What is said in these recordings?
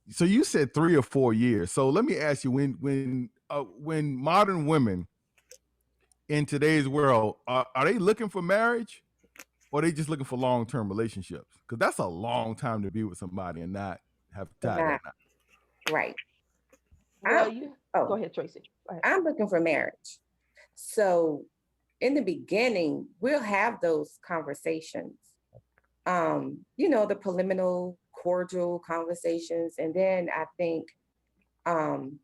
So you said 3 or 4 years. So let me ask you, when modern women in today's world are they looking for marriage, or are they just looking for long-term relationships? Because that's a long time to be with somebody and not have tied that Not knot. right. Well, I'm you go oh, ahead, Tracy. Go ahead. I'm looking for marriage. So in the beginning, we'll have those conversations. The preliminary cordial conversations. And then I think down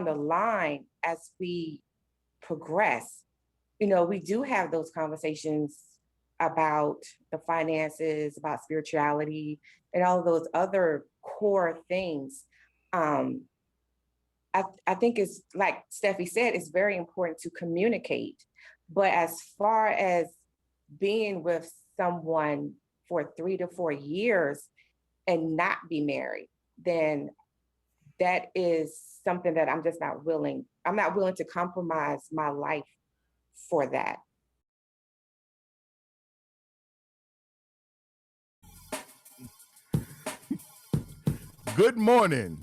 the line, as we progress, we do have those conversations about the finances, about spirituality, and all of those other core things. I think it's like Steffi said, it's very important to communicate. But as far as being with someone for 3 to 4 years and not be married, then that is something that I'm just not willing. I'm not willing to compromise my life for that. Good morning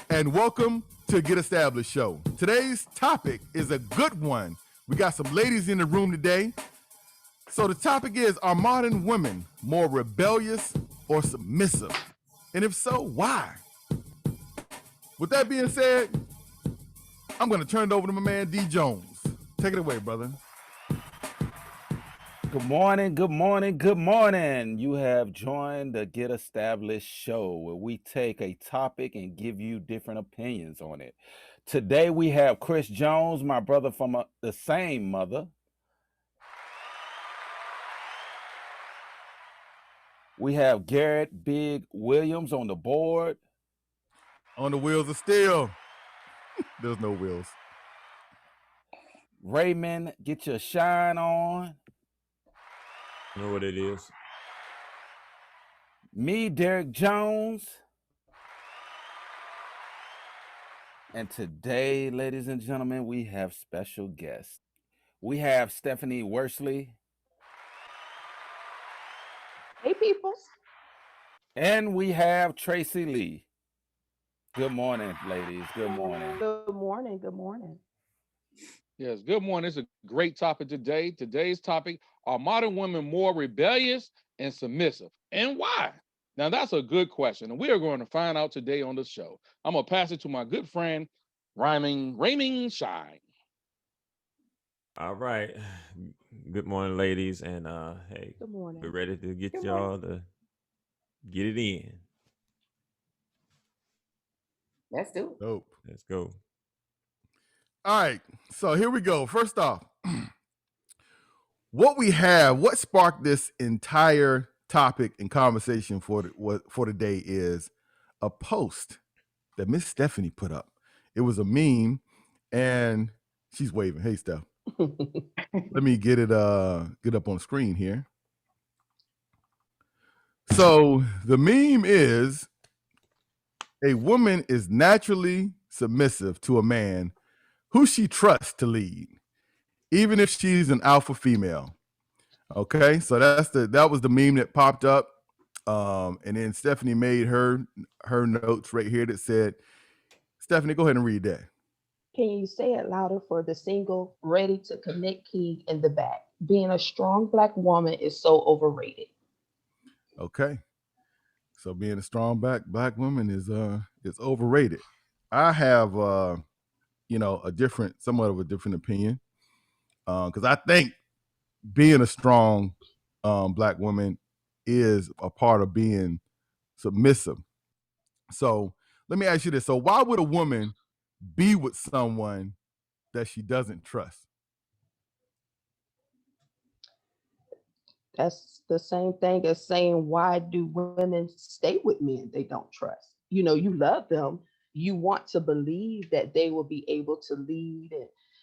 and welcome to Get Established Show. Today's topic is a good one. We got some ladies in the room today. So the topic is, are modern women more rebellious or submissive? And if so, why? With that being said, I'm going to turn it over to my man D Jones. Take it away, brother. Good morning, good morning, good morning. You have joined the Get Established Show, where we take a topic and give you different opinions on it. Today we have Chris Jones, my brother from the same mother. We have Garrett Big Williams on the board. On the wheels of steel. There's no wheels. Raymond, get your shine on. You know what it is. Me, Derek Jones. And today, ladies and gentlemen, we have special guests. We have Stephanie Worsley. Hey, people. And we have Tracy Lee. Good morning, ladies. Good morning. Good morning. Good morning. Yes, good morning. It's a great topic today. Today's topic, are modern women more rebellious and submissive? And why? Now, that's a good question. And we are going to find out today on the show. I'm going to pass it to my good friend, Raymond Shine. All right. Good morning, ladies. And hey, Good morning. we're ready to get Good y'all to get it in. Let's do it. Dope. Let's go. All right, so here we go. First off, what sparked this entire topic and conversation for today is a post that Miss Stephanie put up. It was a meme, and she's waving. Hey, Steph. Let me get up on the screen here. So the meme is, a woman is naturally submissive to a man who she trusts to lead, even if she's an alpha female. Okay, so that was the meme that popped up, and then Stephanie made her notes right here that said, Stephanie, go ahead and read that. Can you say it louder for the single, ready to connect king in the back? Being a strong Black woman is so overrated. Okay, so being a strong black woman is overrated. I have somewhat of a different opinion, because I think being a strong Black woman is a part of being submissive. So let me ask you this. So why would a woman be with someone that she doesn't trust? That's the same thing as saying, why do women stay with men they don't trust? You love them. You want to believe that they will be able to lead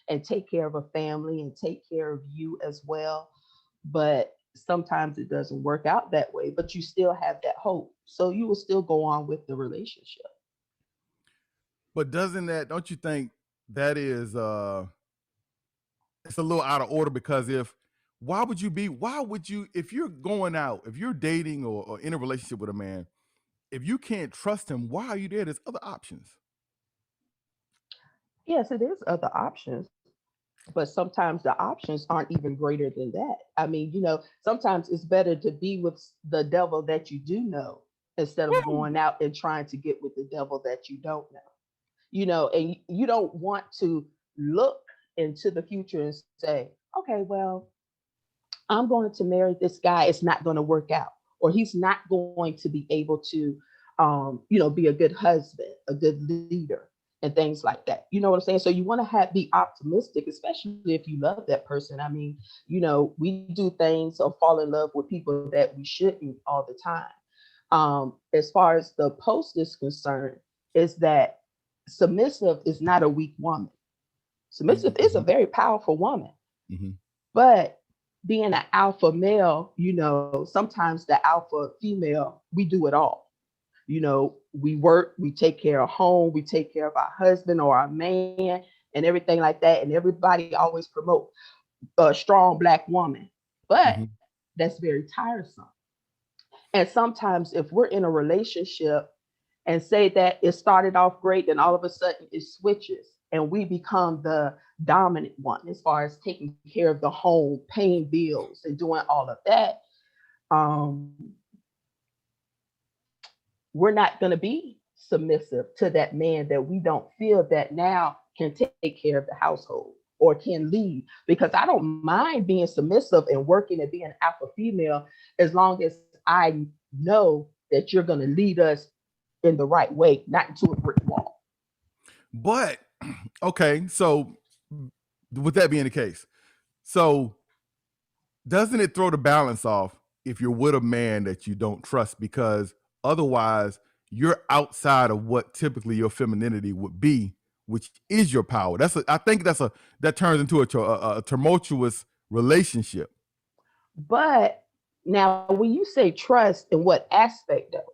and take care of a family and take care of you as well. But sometimes it doesn't work out that way, but you still have that hope. So you will still go on with the relationship. But don't you think that is it's a little out of order? Because if you're going out, if you're dating or in a relationship with a man, if you can't trust him, why are you there? There's other options. Yes, it is other options, but sometimes the options aren't even greater than that. I mean, sometimes it's better to be with the devil that you do know instead of Woo! going out and trying to get with the devil that you don't know. And you don't want to look into the future and say, okay, well, I'm going to marry this guy. It's not going to work out, or he's not going to be able to, be a good husband, a good leader, and things like that. You know what I'm saying? So you want to be optimistic, especially if you love that person. I mean, we do things or fall in love with people that we shouldn't all the time. As far as the post is concerned, is that submissive is not a weak woman. Submissive is a very powerful woman, but being an alpha male, sometimes the alpha female, we do it all. We work, we take care of home, we take care of our husband or our man and everything like that. And everybody always promote a strong Black woman, but that's very tiresome. And sometimes if we're in a relationship and say that it started off great, and all of a sudden it switches and we become the dominant one as far as taking care of the home, paying bills and doing all of that, we're not going to be submissive to that man that we don't feel that now can take care of the household or can lead. Because I don't mind being submissive and working and being alpha female as long as I know that you're going to lead us in the right way, not into a brick wall. But okay, so with that being the case, so doesn't it throw the balance off if you're with a man that you don't trust? Because otherwise you're outside of what typically your femininity would be, which is your power. I think that turns into a tumultuous relationship. But now when you say trust, in what aspect though?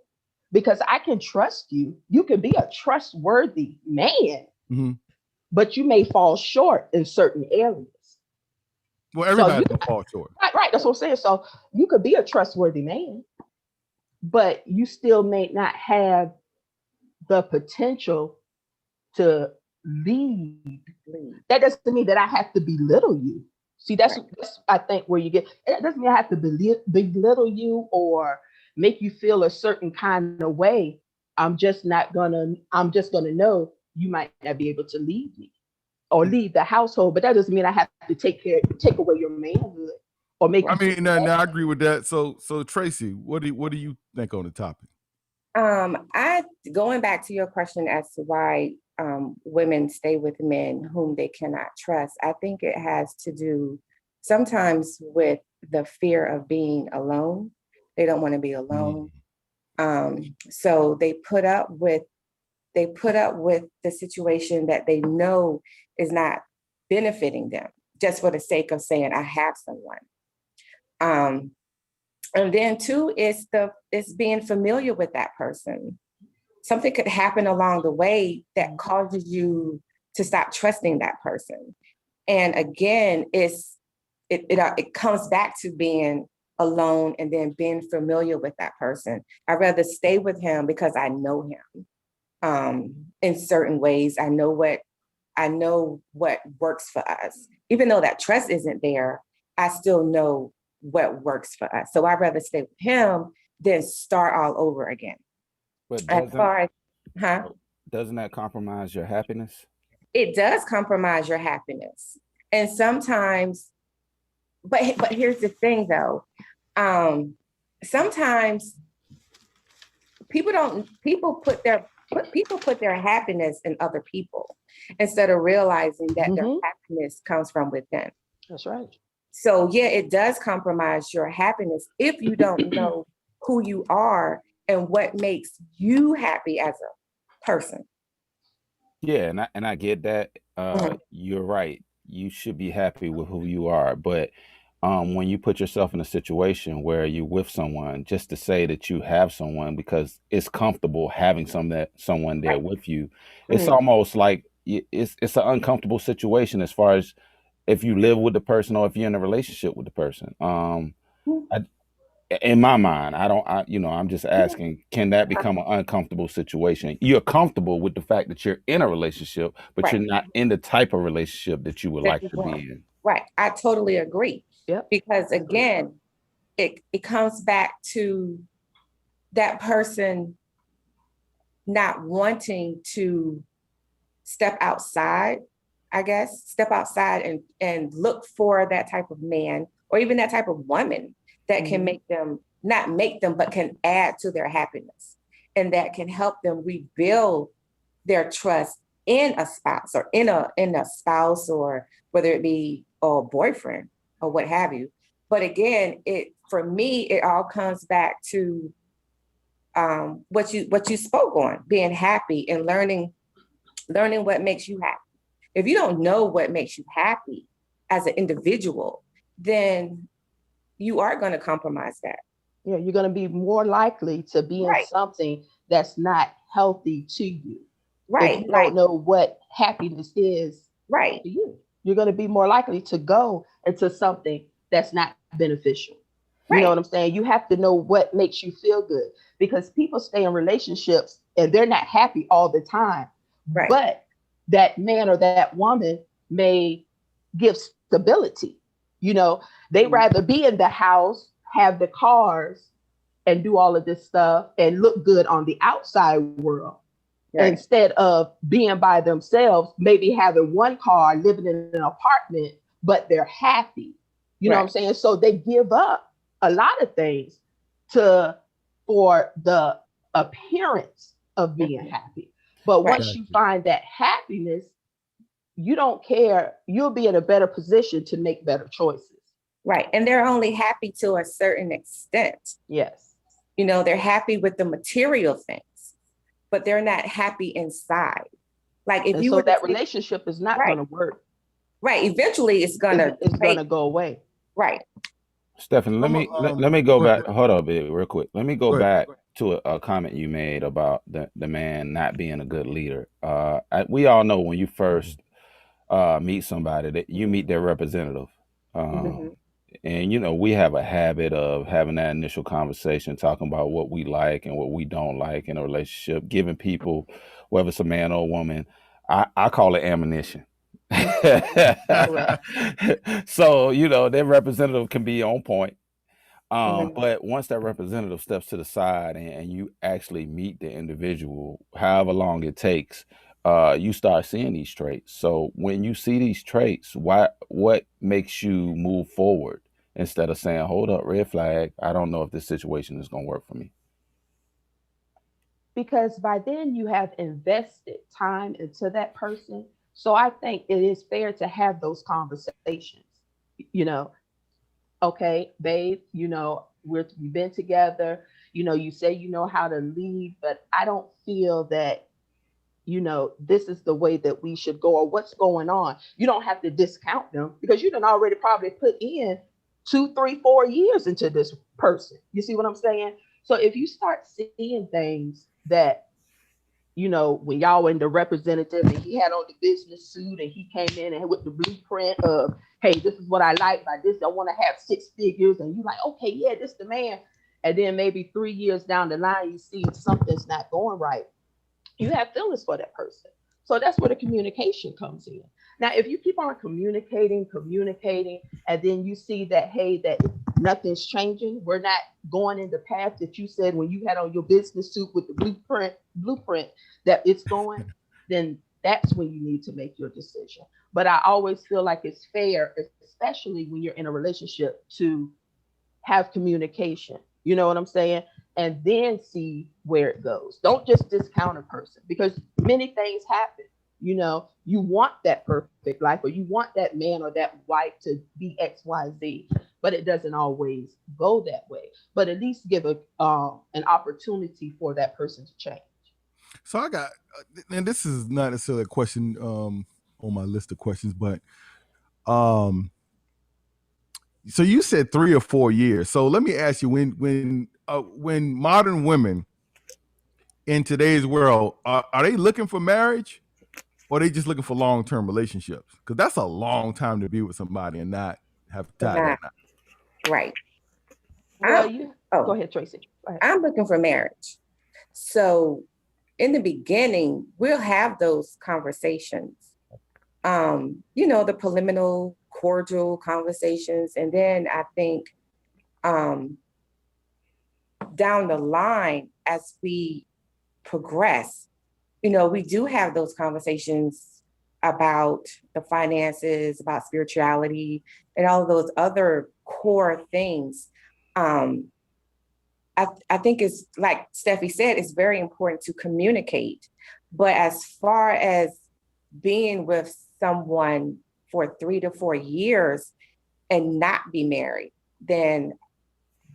Because I can trust you. You can be a trustworthy man, but you may fall short in certain areas. Well, everybody can fall short. Right. That's what I'm saying. So you could be a trustworthy man, but you still may not have the potential to lead. That doesn't mean that I have to belittle you. See, that's I think where you get. It doesn't mean I have to belittle you or make you feel a certain kind of way. I'm just gonna know you might not be able to lead me or lead the household, but that doesn't mean I have to take away your manhood or make. I mean, now I agree with that. So Tracy, what do you think on the topic? Going back to your question as to why women stay with men whom they cannot trust, I think it has to do sometimes with the fear of being alone. They don't want to be alone. So they put up with the situation that they know is not benefiting them, just for the sake of saying, I have someone. And then two, it's being familiar with that person. Something could happen along the way that causes you to stop trusting that person. And again, it comes back to being alone and then being familiar with that person. I'd rather stay with him because I know him in certain ways. I know what works for us. Even though that trust isn't there, I still know what works for us. So I'd rather stay with him than start all over again. But doesn't that compromise your happiness? It does compromise your happiness. And sometimes, but here's the thing though. Sometimes people put their happiness in other people instead of realizing that their happiness comes from within. That's right. So yeah, it does compromise your happiness if you don't know who you are and what makes you happy as a person. Yeah, and I get that. You're right. You should be happy with who you are, but when you put yourself in a situation where you're with someone, just to say that you have someone because it's comfortable having someone there with you, it's almost like it's an uncomfortable situation as far as if you live with the person or if you're in a relationship with the person. in my mind, I'm just asking, can that become an uncomfortable situation? You're comfortable with the fact that you're in a relationship, but Right. you're not in the type of relationship that you would That like you to want. be in. Right. I totally agree. Yep. Because again, it comes back to that person not wanting to step outside, I guess, step outside and look for that type of man or even that type of woman that can make them, not make them, but can add to their happiness and that can help them rebuild their trust in a spouse or in a spouse, or whether it be a boyfriend or what have you. But again, for me, it all comes back to what you spoke on, being happy and learning what makes you happy. If you don't know what makes you happy as an individual, then you are going to compromise that. Yeah, you're going to be more likely to be in something that's not healthy to you. Right. If you don't know what happiness is to you, you're going to be more likely to go into something that's not beneficial. You know what I'm saying? You have to know what makes you feel good, because people stay in relationships and they're not happy all the time. Right. But that man or that woman may give stability. You know, they rather be in the house, have the cars, and do all of this stuff and look good on the outside world, instead of being by themselves, maybe having one car, living in an apartment, but they're happy. You know what I'm saying? So they give up a lot of things for the appearance of being happy. But once you find that happiness, you don't care. You'll be in a better position to make better choices. Right. And they're only happy to a certain extent. Yes. You know, they're happy with the material things, but they're not happy inside. Like if you were that relationship is not going to work. Right. Eventually it's going to go away. Right. Stephanie, let me go back. Hold up, baby, real quick. Let me go back to a comment you made about the man not being a good leader. We all know when you first meet somebody that you meet their representative. And, you know, we have a habit of having that initial conversation, talking about what we like and what we don't like in a relationship, giving people, whether it's a man or a woman, I call it ammunition. So, you know, their representative can be on point. But once that representative steps to the side and you actually meet the individual, however long it takes, you start seeing these traits. So when you see these traits, what makes you move forward instead of saying, hold up, red flag, I don't know if this situation is going to work for me? Because by then you have invested time into that person. So I think it is fair to have those conversations. You know, okay, babe, you know, we've been together, you know, you say you know how to lead, but I don't feel that, you know, this is the way that we should go or what's going on. You don't have to discount them because you done already probably put in 2, 3, 4 years into this person. You see what I'm saying? So if you start seeing things that, you know, when y'all were in the representative and he had on the business suit and he came in and with the blueprint of, hey, this is what I like by this, I want to have 6 figures, and you're like, okay, yeah, this the man. And then maybe 3 years down the line, you see something's not going right. You have feelings for that person. So that's where the communication comes in. Now, if you keep on communicating, and then you see that, hey, that nothing's changing, we're not going in the path that you said when you had on your business suit with the blueprint that it's going, then that's when you need to make your decision. But I always feel like it's fair, especially when you're in a relationship, to have communication. You know what I'm saying? And then see where it goes. Don't just discount a person, because many things happen. You know, you want that perfect life, or you want that man or that wife to be X, Y, Z, but it doesn't always go that way. But at least give an opportunity for that person to change. So I got, and this is not necessarily a question on my list of questions, but so you said 3 or 4 years. So let me ask you, when modern women in today's world, are they looking for marriage, or are they just looking for long-term relationships? Because that's a long time to be with somebody and not have to tie that knot. Right. Well, I'm, you go oh, ahead, Tracy. Go ahead. I'm looking for marriage. So in the beginning, we'll have those conversations. The preliminary cordial conversations. And then I think down the line, as we progress, we do have those conversations about the finances, about spirituality, and all of those other core things. I think it's like Steffi said, it's very important to communicate. But as far as being with someone for 3 to 4 years and not be married, then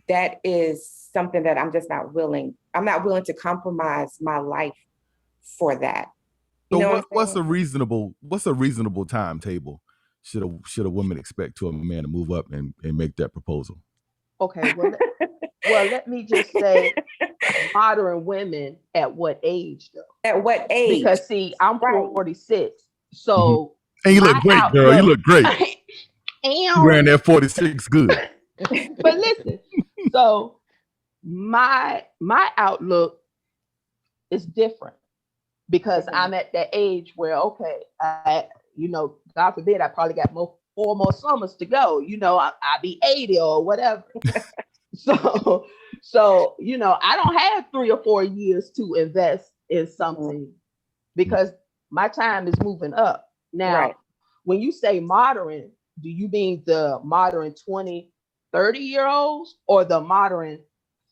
that is something that I'm just not willing. I'm not willing to compromise my life for that. So what's a reasonable timetable should a woman expect to a man to move up and make that proposal? Okay, well, let me just say, modern women at what age though? At what age? Because see, I'm Right. 46, so and you look great, girl. You look great. You ran that 46 good. But listen, so my outlook is different because I'm at that age where, okay, God forbid, I probably got 4 more summers to go. I'll be 80 or whatever. So, I don't have 3 or 4 years to invest in something because my time is moving up. Now, when you say modern, do you mean the modern 20, 30-year-olds or the modern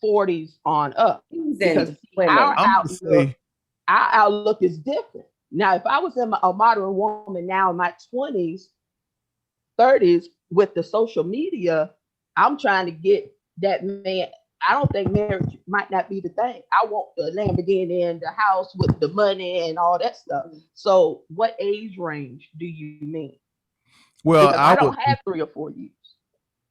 40s on up? Because our outlook is different. Now, if I was a modern woman now in my 20s, 30s with the social media, I'm trying to get that man. I don't think marriage might not be the thing. I want the Lamborghini and the house with the money and all that stuff. So what age range do you mean? Well, because I don't have 3 or 4 years.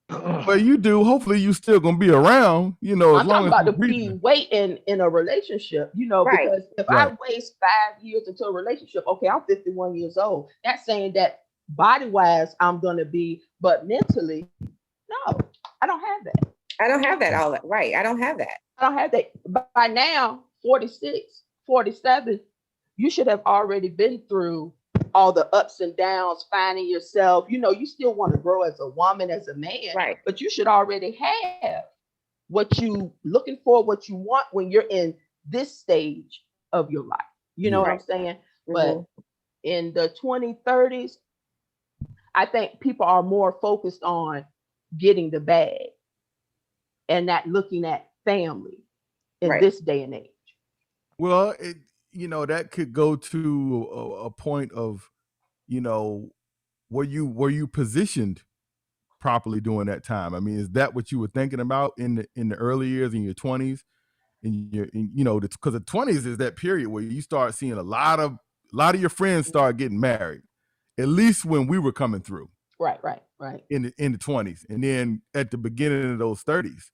Well, you do. Hopefully you still gonna be around, I'm talking about to be waiting in a relationship, because if I waste 5 years into a relationship, okay, I'm 51 years old. That's saying that body-wise I'm gonna be, but mentally, no, I don't have that. I don't have that all that. Right. I don't have that. I don't have that. By now, 46, 47, you should have already been through all the ups and downs, finding yourself. You still want to grow as a woman, as a man, right? But you should already have what you looking for, what you want when you're in this stage of your life. You know what I'm saying? Mm-hmm. But in the 20s, 30s, I think people are more focused on getting the bag and not looking at family in this day and age. Well, that could go to a point of, were you positioned properly during that time? I mean, is that what you were thinking about in the early years, in your 20s? Because the 20s is that period where you start seeing a lot of your friends start getting married, at least when we were coming through. Right. In the 20s, and then at the beginning of those 30s.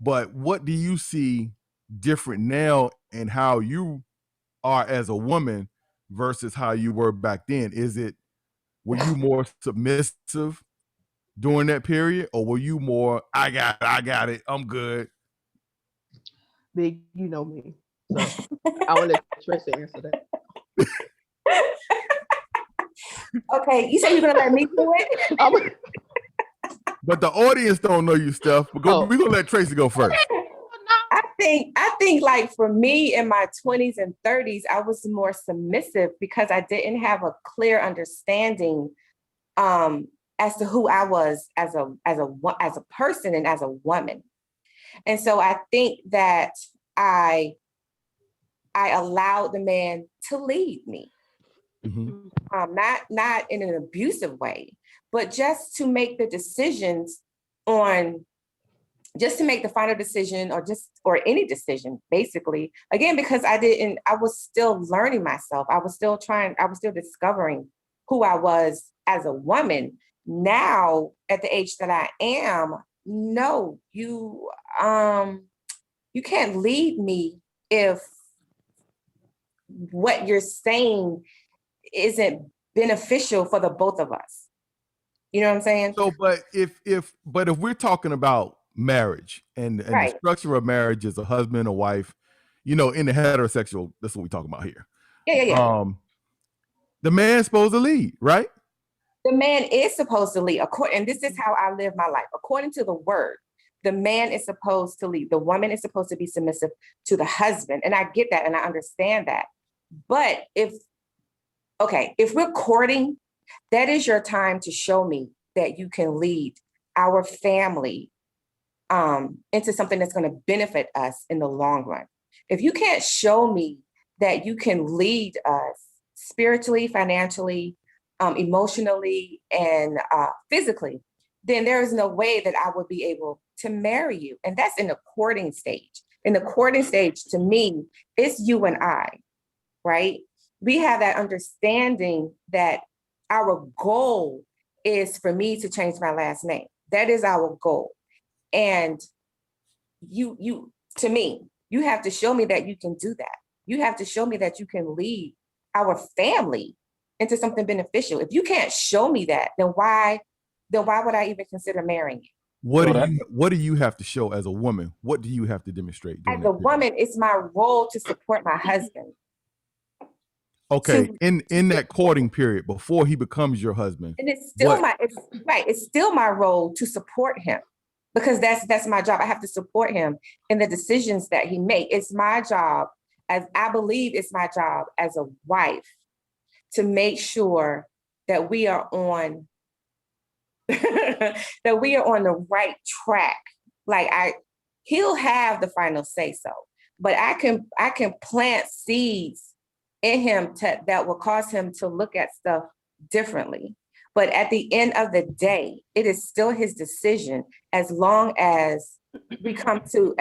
But what do you see different now in how you are as a woman versus how you were back then? Were you more submissive during that period, or were you more, I got it, I'm good? Big, you know me. So I want to let Tracy answer that. Okay, you said you're gonna let me do it. But the audience don't know you, Steph. We're gonna let Tracy go first. I think like for me in my 20s and 30s, I was more submissive because I didn't have a clear understanding as to who I was as a person and as a woman. And so I think that I allowed the man to lead me. Mm-hmm. Not in an abusive way, but just to make the decisions just to make the final decision or any decision, basically. Again, because I was still learning myself. I was still discovering who I was as a woman. Now, at the age that I am, no, you can't lead me if what you're saying isn't beneficial for the both of us. You know what I'm saying? So, but if we're talking about marriage and the Right. structure of marriage is a husband, a wife, in the heterosexual, that's what we're talking about here. Yeah. The man's supposed to lead, right? The man is supposed to lead, and this is how I live my life. According to the word, the man is supposed to lead. The woman is supposed to be submissive to the husband. And I get that and I understand that. But if we're courting, that is your time to show me that you can lead our family into something that's going to benefit us in the long run. If you can't show me that you can lead us spiritually, financially, emotionally, and physically, then there is no way that I would be able to marry you. And that's in the courting stage. In the courting stage, to me, it's you and I, right? We have that understanding that our goal is for me to change my last name. That is our goal. And to me, you have to show me that you can do that. You have to show me that you can lead our family into something beneficial. If you can't show me that, then why would I even consider marrying you? What do you have to show as a woman? What do you have to demonstrate? As a woman, it's my role to support my husband. Okay, in that courting period before he becomes your husband. And it's still my role to support him, because that's my job. I have to support him in the decisions that he makes. It's my job, as I believe it's my job as a wife, to make sure that we are on the right track. He'll have the final say so, but I can plant seeds in him that will cause him to look at stuff differently. But at the end of the day, it is still his decision, as long as we come to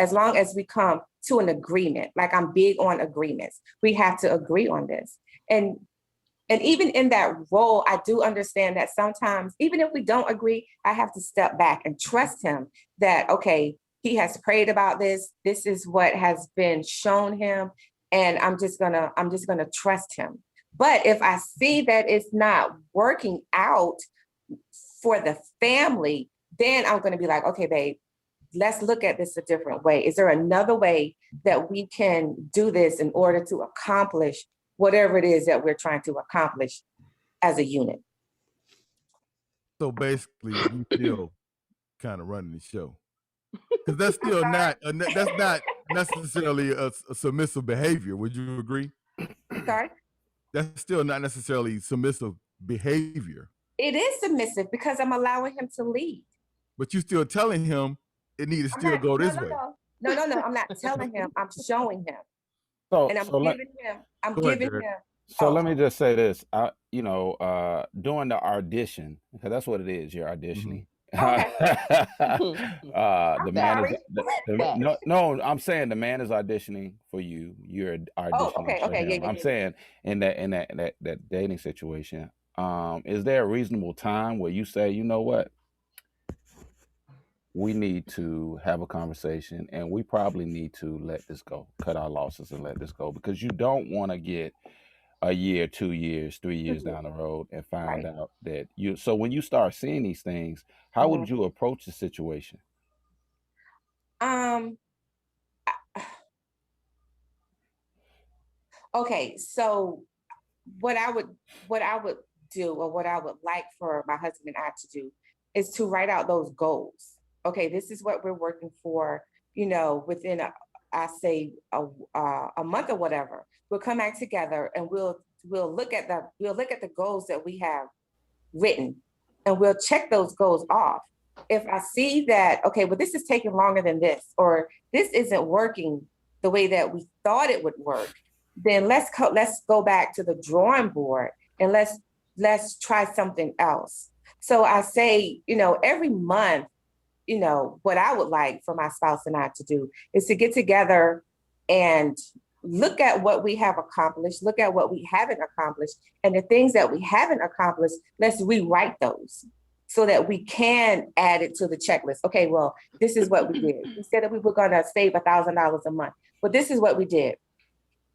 an agreement. Like, I'm big on agreements. We have to agree on this. And even in that role, I do understand that sometimes, even if we don't agree, I have to step back and trust him that, okay, he has prayed about this. This is what has been shown him. And I'm just gonna trust him. But if I see that it's not working out for the family, then I'm gonna be like, okay, babe, let's look at this a different way. Is there another way that we can do this in order to accomplish whatever it is that we're trying to accomplish as a unit? So basically, you feel kind of running the show, because that's still not necessarily a submissive behavior. Would you agree? Sorry? That's still not necessarily submissive behavior. It is submissive because I'm allowing him to lead. But you're still telling him it needs to go this way. No. I'm not telling him. I'm showing him. So let me just say this. During the audition, because that's what it is, you're auditioning. The man is I'm saying the man is auditioning for you. You're auditioning for him. I'm saying in that dating situation, is there a reasonable time where you say, you know what, we need to have a conversation and we probably need to let this go, cut our losses and let this go, because you don't want to get a year, 2 years, 3 years down the road and find out that so when you start seeing these things, how would you approach the situation? Okay, so what I would do, or what I would like for my husband and I to do, is to write out those goals. Okay, this is what we're working for, within a month or whatever. We'll come back together and we'll look at the goals that we have written, and we'll check those goals off. If I see that, okay, well, this is taking longer than this, or this isn't working the way that we thought it would work, then let's go back to the drawing board and let's try something else. So I say, every month, what I would like for my spouse and I to do is to get together and look at what we have accomplished, look at what we haven't accomplished, and the things that we haven't accomplished, let's rewrite those so that we can add it to the checklist. Okay, well, this is what we did. We said that we were going to save $1,000 a month, but this is what we did.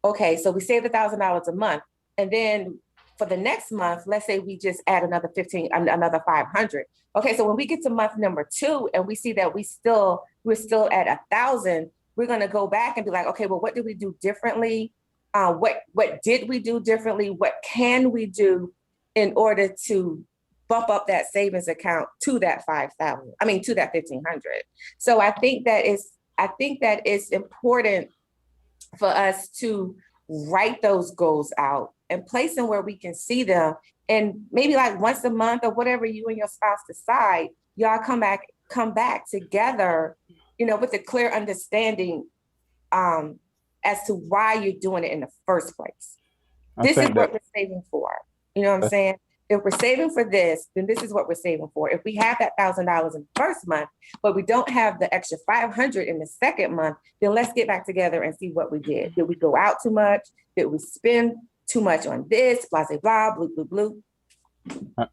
Okay, so we saved $1,000 a month, and then for the next month, let's say we just add another 15, another 500. Okay, so when we get to month number 2 and we see that we're still at 1,000, we're going to go back and be like, okay, well, what did we do differently? What did we do differently? What can we do in order to bump up that savings account to that 5,000? I mean, to that 1,500. So I think that it's important for us to write those goals out and place them where we can see them. And maybe like once a month or whatever you and your spouse decide, y'all come back together, with a clear understanding as to why you're doing it in the first place. This is what we're saving for. You know what I'm saying? If we're saving for this, then this is what we're saving for. If we have that $1,000 in the first month, but we don't have the extra 500 in the second month, then let's get back together and see what we did. Did we go out too much? Did we spend too much on this? Blah, blah, blah, blue, blue, blue.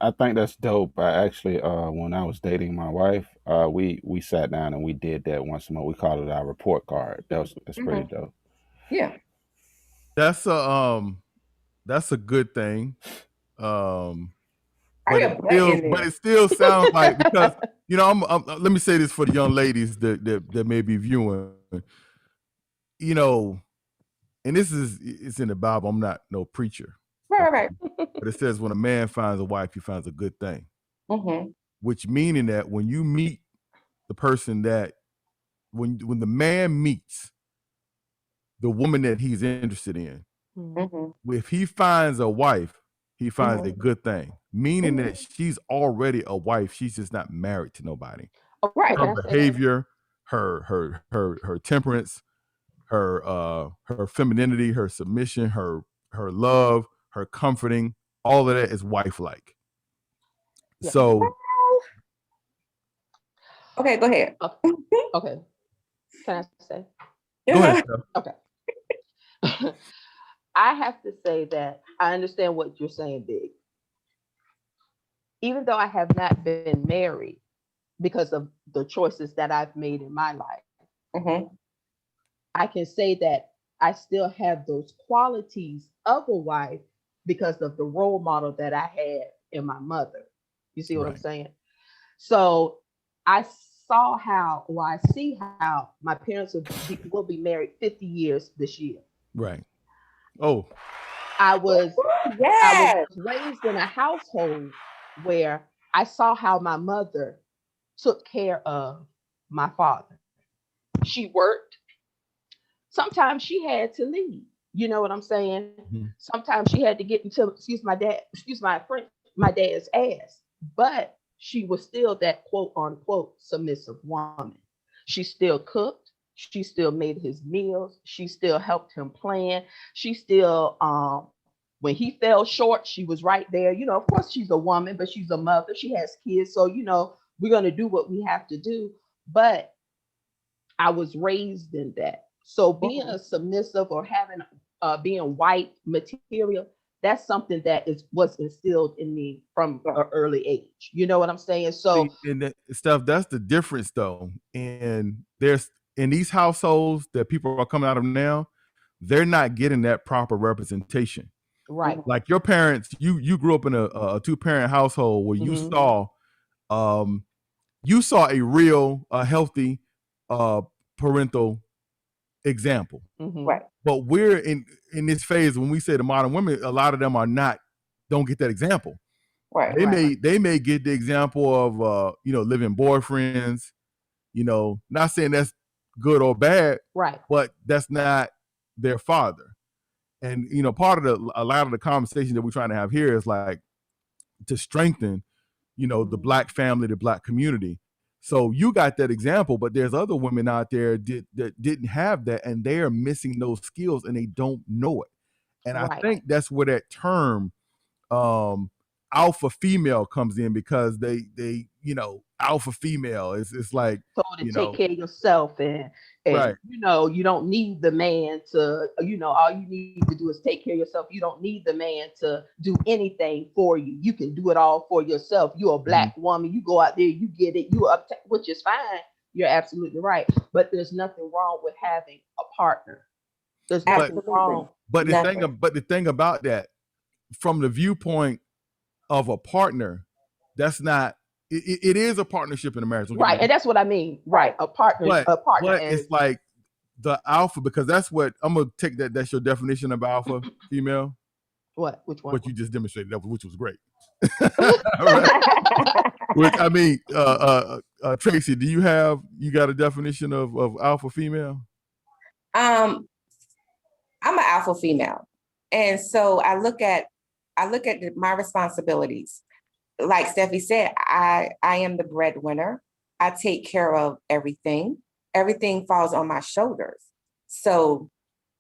I think that's dope. I actually, when I was dating my wife, we sat down and we did that once a month. We called it our report card. That's pretty dope. Yeah. That's a good thing. But it still sounds like, because let me say this for the young ladies that may be viewing, and it's in the Bible. I'm not no preacher. Right. But it says when a man finds a wife, he finds a good thing. Mm-hmm. Which meaning that when you meet the person that, when the man meets the woman that he's interested in, Mm-hmm. if he finds a wife, he finds a good thing. Meaning that she's already a wife. She's just not married to nobody. Right. Her behavior, her temperance, her femininity, her submission, her love, her comforting, all of that is wife-like. Yeah. So okay, go ahead. Okay. Can I say? Go ahead. Okay. I have to say that I understand what you're saying, Big. Even though I have not been married because of the choices that I've made in my life, I can say that I still have those qualities of a wife because of the role model that I had in my mother. You see what I'm saying? So I see how my parents will be married 50 years this year. Right. Oh. I was raised in a household where I saw how my mother took care of my father. She worked. Sometimes she had to leave. You know what I'm saying? Mm-hmm. Sometimes she had to get into, my dad's ass. But she was still that quote unquote submissive woman. She still cooked. She still made his meals. She still helped him plan. She still, when he fell short, she was right there. Of course she's a woman, but she's a mother. She has kids. So, we're going to do what we have to do. But I was raised in that. So being a submissive or being white material, that's something that was instilled in me from an early age. You know what I'm saying? So that's the difference though. And there's in these households that people are coming out of now, they're not getting that proper representation. Right. Like your parents, you grew up in a two-parent household where you saw a real healthy parental example. Right. But we're in this phase when we say the modern women, a lot of them don't get that example. Right. They may get the example of living boyfriends, not saying that's good or bad, right, but that's not their father. And part of a lot of the conversation that we're trying to have here is like to strengthen, the Black family, the Black community. So you got that example, but there's other women out there that didn't have that, and they are missing those skills and they don't know it. And I think that's where that term alpha female comes in, because they alpha female it's like take care of yourself and right. You don't need the man to all you need to do is take care of yourself. You don't need the man to do anything for you. You can do it all for yourself. You're a Black woman, you go out there, you get it, you up, which is fine. You're absolutely right, but there's nothing wrong with having a partner. There's nothing wrong. But the thing about that, from the viewpoint of a partner, that's not. It is a partnership in a marriage, Right, and that's what I mean. Right, a partner, but and it's like the alpha, because that's what I'm gonna take that. That's your definition of alpha female. what? Which one? What you just demonstrated, which was great. All right. Which I mean, Tracy, you got a definition of alpha female? I'm an alpha female, and so I look at my responsibilities. Like Steffi said, I am the breadwinner. I take care of everything. Everything falls on my shoulders. So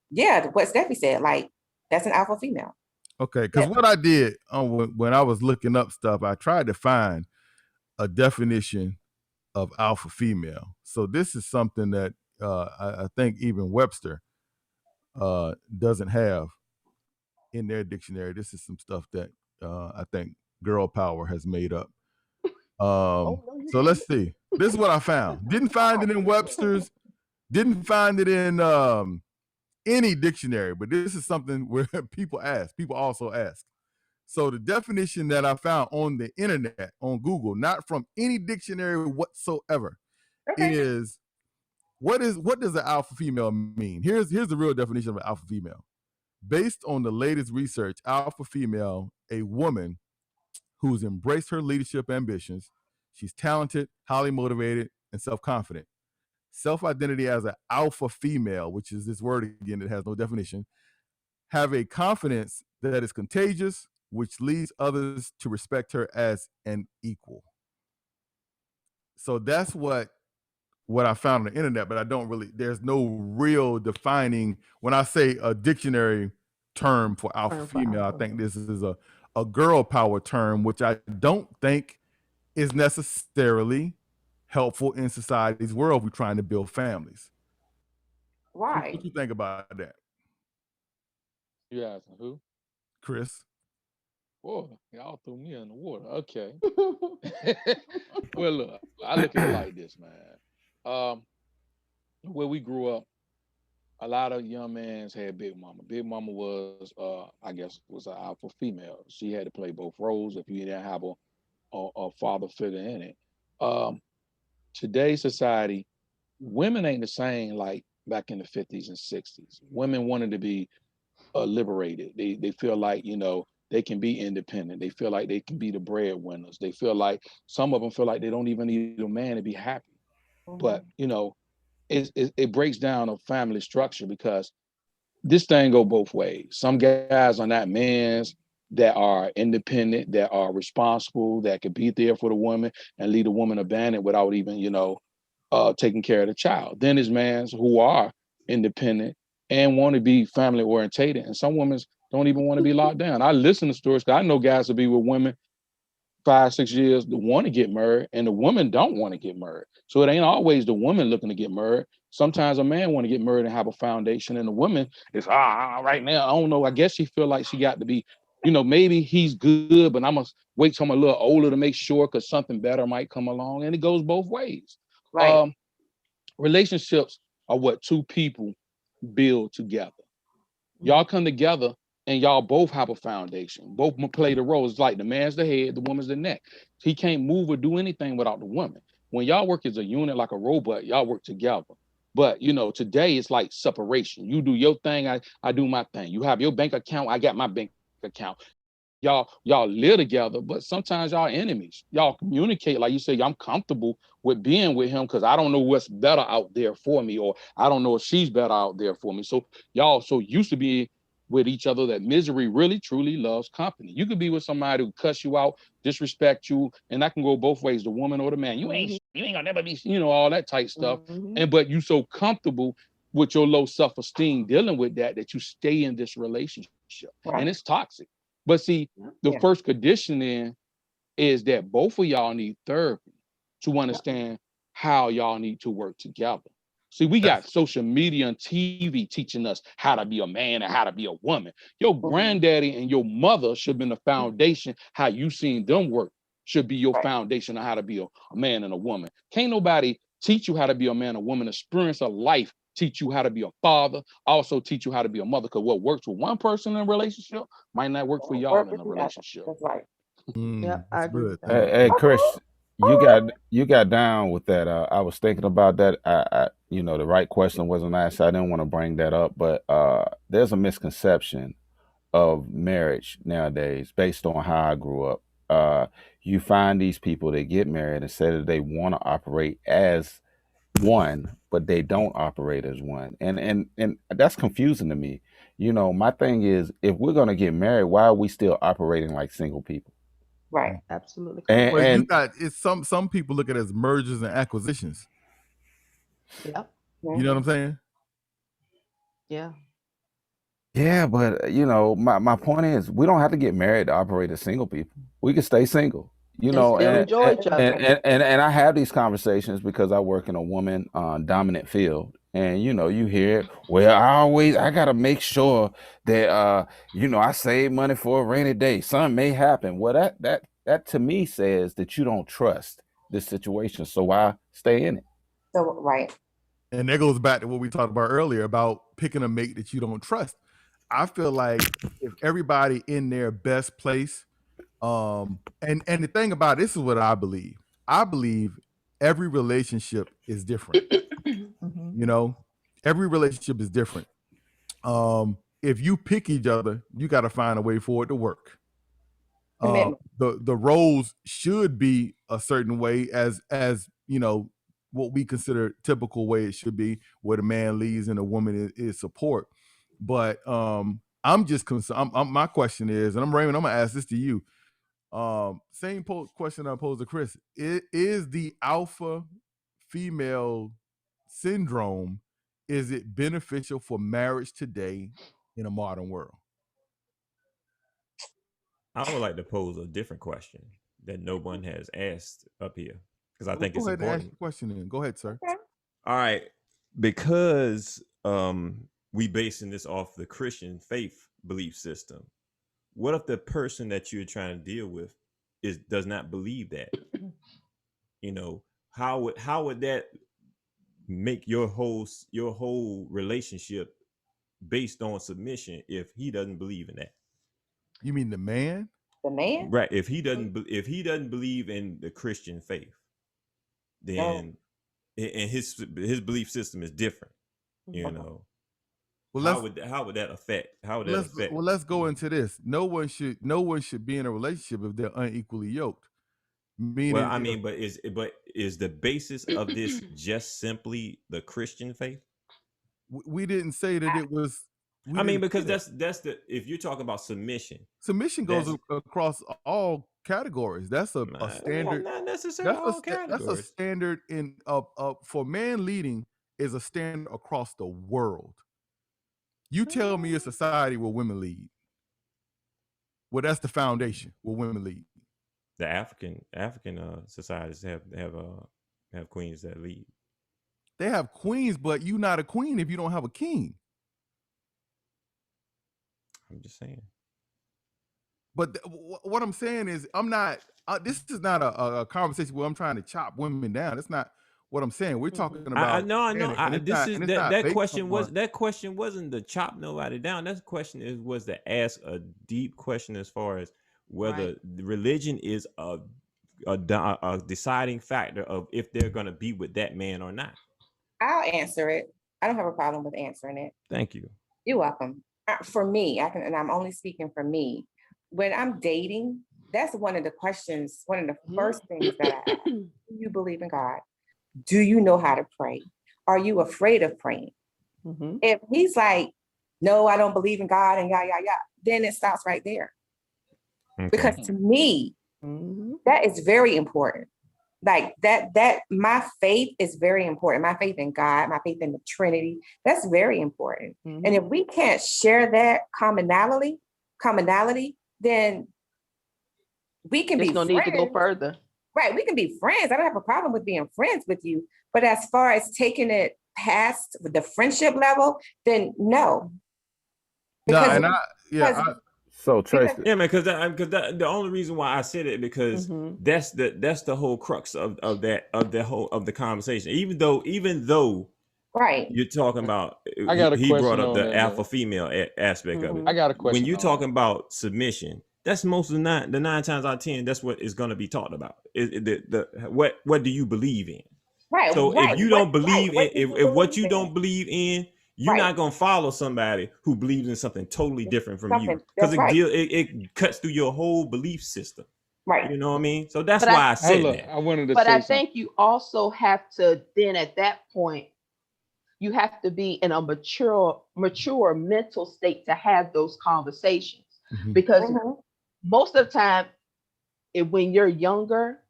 yeah, what Steffi said, like, that's an alpha female. Okay, because what I did when I was looking up stuff, I tried to find a definition of alpha female. So this is something that I think even Webster doesn't have in their dictionary. This is some stuff that I think Girl Power has made up. So let's see. This is what I found. Didn't find it in Webster's. Didn't find it in any dictionary. But this is something where people also ask. So the definition that I found on the internet, on Google, not from any dictionary whatsoever, is what does an alpha female mean? Here's the real definition of an alpha female. Based on the latest research, alpha female, a woman who's embraced her leadership ambitions. She's talented, highly motivated, and self-confident. Self-identity as an alpha female, which is this word again that has no definition, have a confidence that is contagious, which leads others to respect her as an equal. So that's what I found on the internet, but there's no real defining. When I say a dictionary term for alpha female, I think this is a girl power term, which I don't think is necessarily helpful in society's world. We're trying to build families. Right. What you think about that? You asking who? Chris. Whoa, y'all threw me in the water. Okay. Well, look, I look at it like this, man. Where we grew up, a lot of young men had Big Mama. Big Mama was, I guess, was an alpha female. She had to play both roles if you didn't have a father figure in it. Today's society, women ain't the same like back in the 50s and 60s. Women wanted to be liberated. They feel like, they can be independent. They feel like they can be the breadwinners. They feel like, some of them feel like they don't even need a man to be happy. Mm-hmm. But, it breaks down a family structure, because this thing go both ways. Some guys are not men's that are independent, that are responsible, that could be there for the woman and leave the woman abandoned without even, taking care of the child. Then there's mans who are independent and want to be family orientated. And some women don't even want to be locked down. I listen to stories, because I know guys will be with women 5-6 years that want to get married, and the women don't want to get married. So it ain't always the woman looking to get married. Sometimes a man want to get married and have a foundation, and the woman is, right now, I don't know. I guess she feel like she got to be, maybe he's good, but I must wait till I'm a little older to make sure, because something better might come along. And it goes both ways. Right. Relationships are what two people build together. Y'all come together and y'all both have a foundation. Both play the roles. It's like the man's the head, the woman's the neck. He can't move or do anything without the woman. When y'all work as a unit like a robot, y'all work together. But, today it's like separation. You do your thing, I do my thing. You have your bank account, I got my bank account. Y'all live together, but sometimes y'all enemies. Y'all communicate, like you say, I'm comfortable with being with him because I don't know what's better out there for me, or I don't know if she's better out there for me. So y'all so used to be with each other that misery really, truly loves company. You could be with somebody who cuss you out, disrespect you, and that can go both ways, the woman or the man. You ain't gonna never be, all that type stuff. Mm-hmm. But you so comfortable with your low self-esteem dealing with that you stay in this relationship. Right. And it's toxic. But see, the first condition then is that both of y'all need therapy to understand how y'all need to work together. See, we got social media and TV teaching us how to be a man and how to be a woman. Your granddaddy and your mother should have been the foundation. How you seen them work should be your foundation on how to be a man and a woman. Can't nobody teach you how to be a man or woman, experience of life teach you how to be a father, also teach you how to be a mother. Because what works for one person in a relationship might not work for y'all in a relationship. That's right. Yep, I That's agree good. with Thank that. you. Hey, Chris, you got down with that. I was thinking about that. The right question wasn't asked. So I didn't want to bring that up, but there's a misconception of marriage nowadays based on how I grew up. You find these people that get married and say that they want to operate as one, but they don't operate as one, and that's confusing to me. My thing is, if we're gonna get married, why are we still operating like single people? Right. Absolutely And, correct. Well, you and got it's some people look at it as mergers and acquisitions. Yep. You know what I'm saying? Yeah. yeah, but my point is, we don't have to get married to operate as single people. We can stay single. And still And enjoy each other. and I have these conversations because I work in a woman dominant field, and you hear, well, I gotta make sure that I save money for a rainy day. Something may happen. Well, that to me says that you don't trust this situation, so why stay in it? So right. And that goes back to what we talked about earlier about picking a mate that you don't trust. I feel like if everybody in their best place, and the thing about this is what I believe. I believe every relationship is different. Mhm. Every relationship is different. If you pick each other, you got to find a way for it to work. Commitment. The roles should be a certain way as what we consider typical way it should be, where the man leads and the woman is support. But I'm just concerned. My question is, and Raymond, I'm gonna ask this to you. Same question I posed to Chris. Is the alpha female syndrome, is it beneficial for marriage today in a modern world? I would like to pose a different question that no one has asked up here because I think Go it's ahead and ask important. your question then. Go ahead, sir. Okay. All right, because we basing this off the Christian faith belief system. What if the person that you're trying to deal with does not believe that? How would that make your whole relationship based on submission if he doesn't believe in that? You mean the man? The man? Right. If he doesn't believe in the Christian faith, then and his belief system is different. Well, How would that affect? let's go into this. No one should be in a relationship if they're unequally yoked. Well, Meaning, I mean, but is the basis of this just simply the Christian faith? we didn't say that it was. I mean, because that's the, if you're talking about submission goes across all categories. That's a standard. Not necessarily all categories. That's a standard in for man leading is a standard across the world. You tell me a society where women lead. Well, that's the foundation where women lead. The African societies have queens that lead. They have queens, but you're not a queen if you don't have a king. I'm just saying. But what I'm saying is, I'm not. This is not a conversation where I'm trying to chop women down. That's not what I'm saying. We're talking about. I know. That question wasn't to chop nobody down. That question was to ask a deep question as far as whether religion is a deciding factor of if they're going to be with that man or not. I'll answer it. I don't have a problem with answering it. Thank you. You're welcome. For me, and I'm only speaking for me. When I'm dating, that's one of the questions, one of the first things that I ask. Do you believe in God? Do you know how to pray? Are you afraid of praying? Mm-hmm. If he's like, no, I don't believe in God and then it stops right there. Okay. Because to me, that is very important. Like that my faith is very important. My faith in God, my faith in the Trinity, that's very important. Mm-hmm. And if we can't share that commonality, then we can be friends. No need to go further. Right, we can be friends. I don't have a problem with being friends with you. But as far as taking it past the friendship level, then no. So Tracy, yeah, man, because the only reason why I said it because that's the whole crux of the conversation. Even though Right. You're talking about, I got a he brought question up on the that, alpha female aspect of it. I got a question. When you're on talking that. about submission, that's most of the nine times out of 10, that's what is going to be talked about. What do you believe in? Right. So right. if you don't believe what in, do if what you believe in? don't believe in, you're Right. not gonna follow somebody who believes in something totally different from you, because That's right. it cuts through your whole belief system. Right. You know what I mean? So that's But why I said Look, that. I wanted to But say I something. think you also have to then at that point, you have to be in a mature mental state to have those conversations. Because most of the time, when you're younger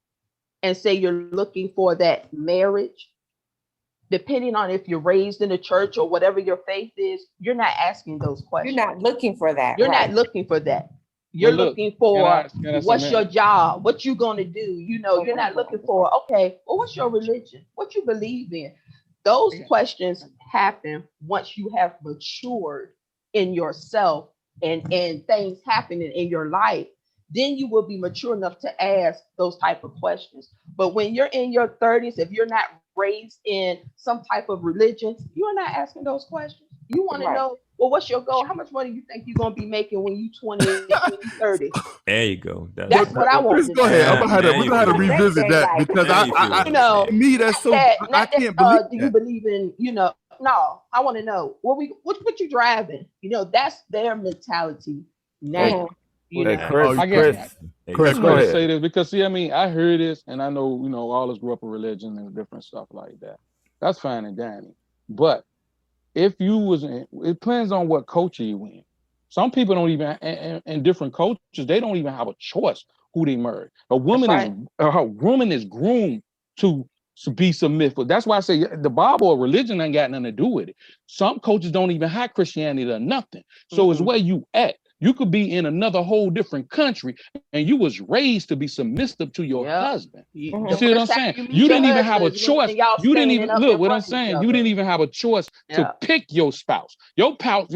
and say you're looking for that marriage, depending on if you're raised in the church or whatever your faith is, you're not asking those questions. You're not looking for that. You're right. not looking for that. You're looking for can I what's say, your job, what you gonna do. You know, you're not looking for, okay, well, what's your religion, what you believe in. Those questions happen once you have matured in yourself and things happening in your life. Then you will be mature enough to ask those type of questions. But when you're in your 30s, if you're not raised in some type of religion, you're not asking those questions. You want to know, well, what's your goal? How much money you think you're going to be making when you 20, 30? There you go. That's what I want to Go know. ahead. We're gonna have to feel it. revisit that because You know, to me that's so I can't believe do you believe in, no, I want to know what you driving? That's their mentality now. Chris, go ahead. Say this because see, I mean, I heard this and I know, all us grew up in religion and different stuff like that. That's fine and dandy. But if you was in, it depends on what culture you in. Some people don't even, in different cultures, they don't even have a choice who they marry. A woman is groomed to be submissive. That's why I say the Bible or religion ain't got nothing to do with it. Some cultures don't even have Christianity or nothing. So it's where you at. You could be in another whole different country and you was raised to be submissive to your husband. You see what I'm saying? You didn't even have a choice. You didn't even look what I'm saying. You didn't even have a choice to pick your spouse. Your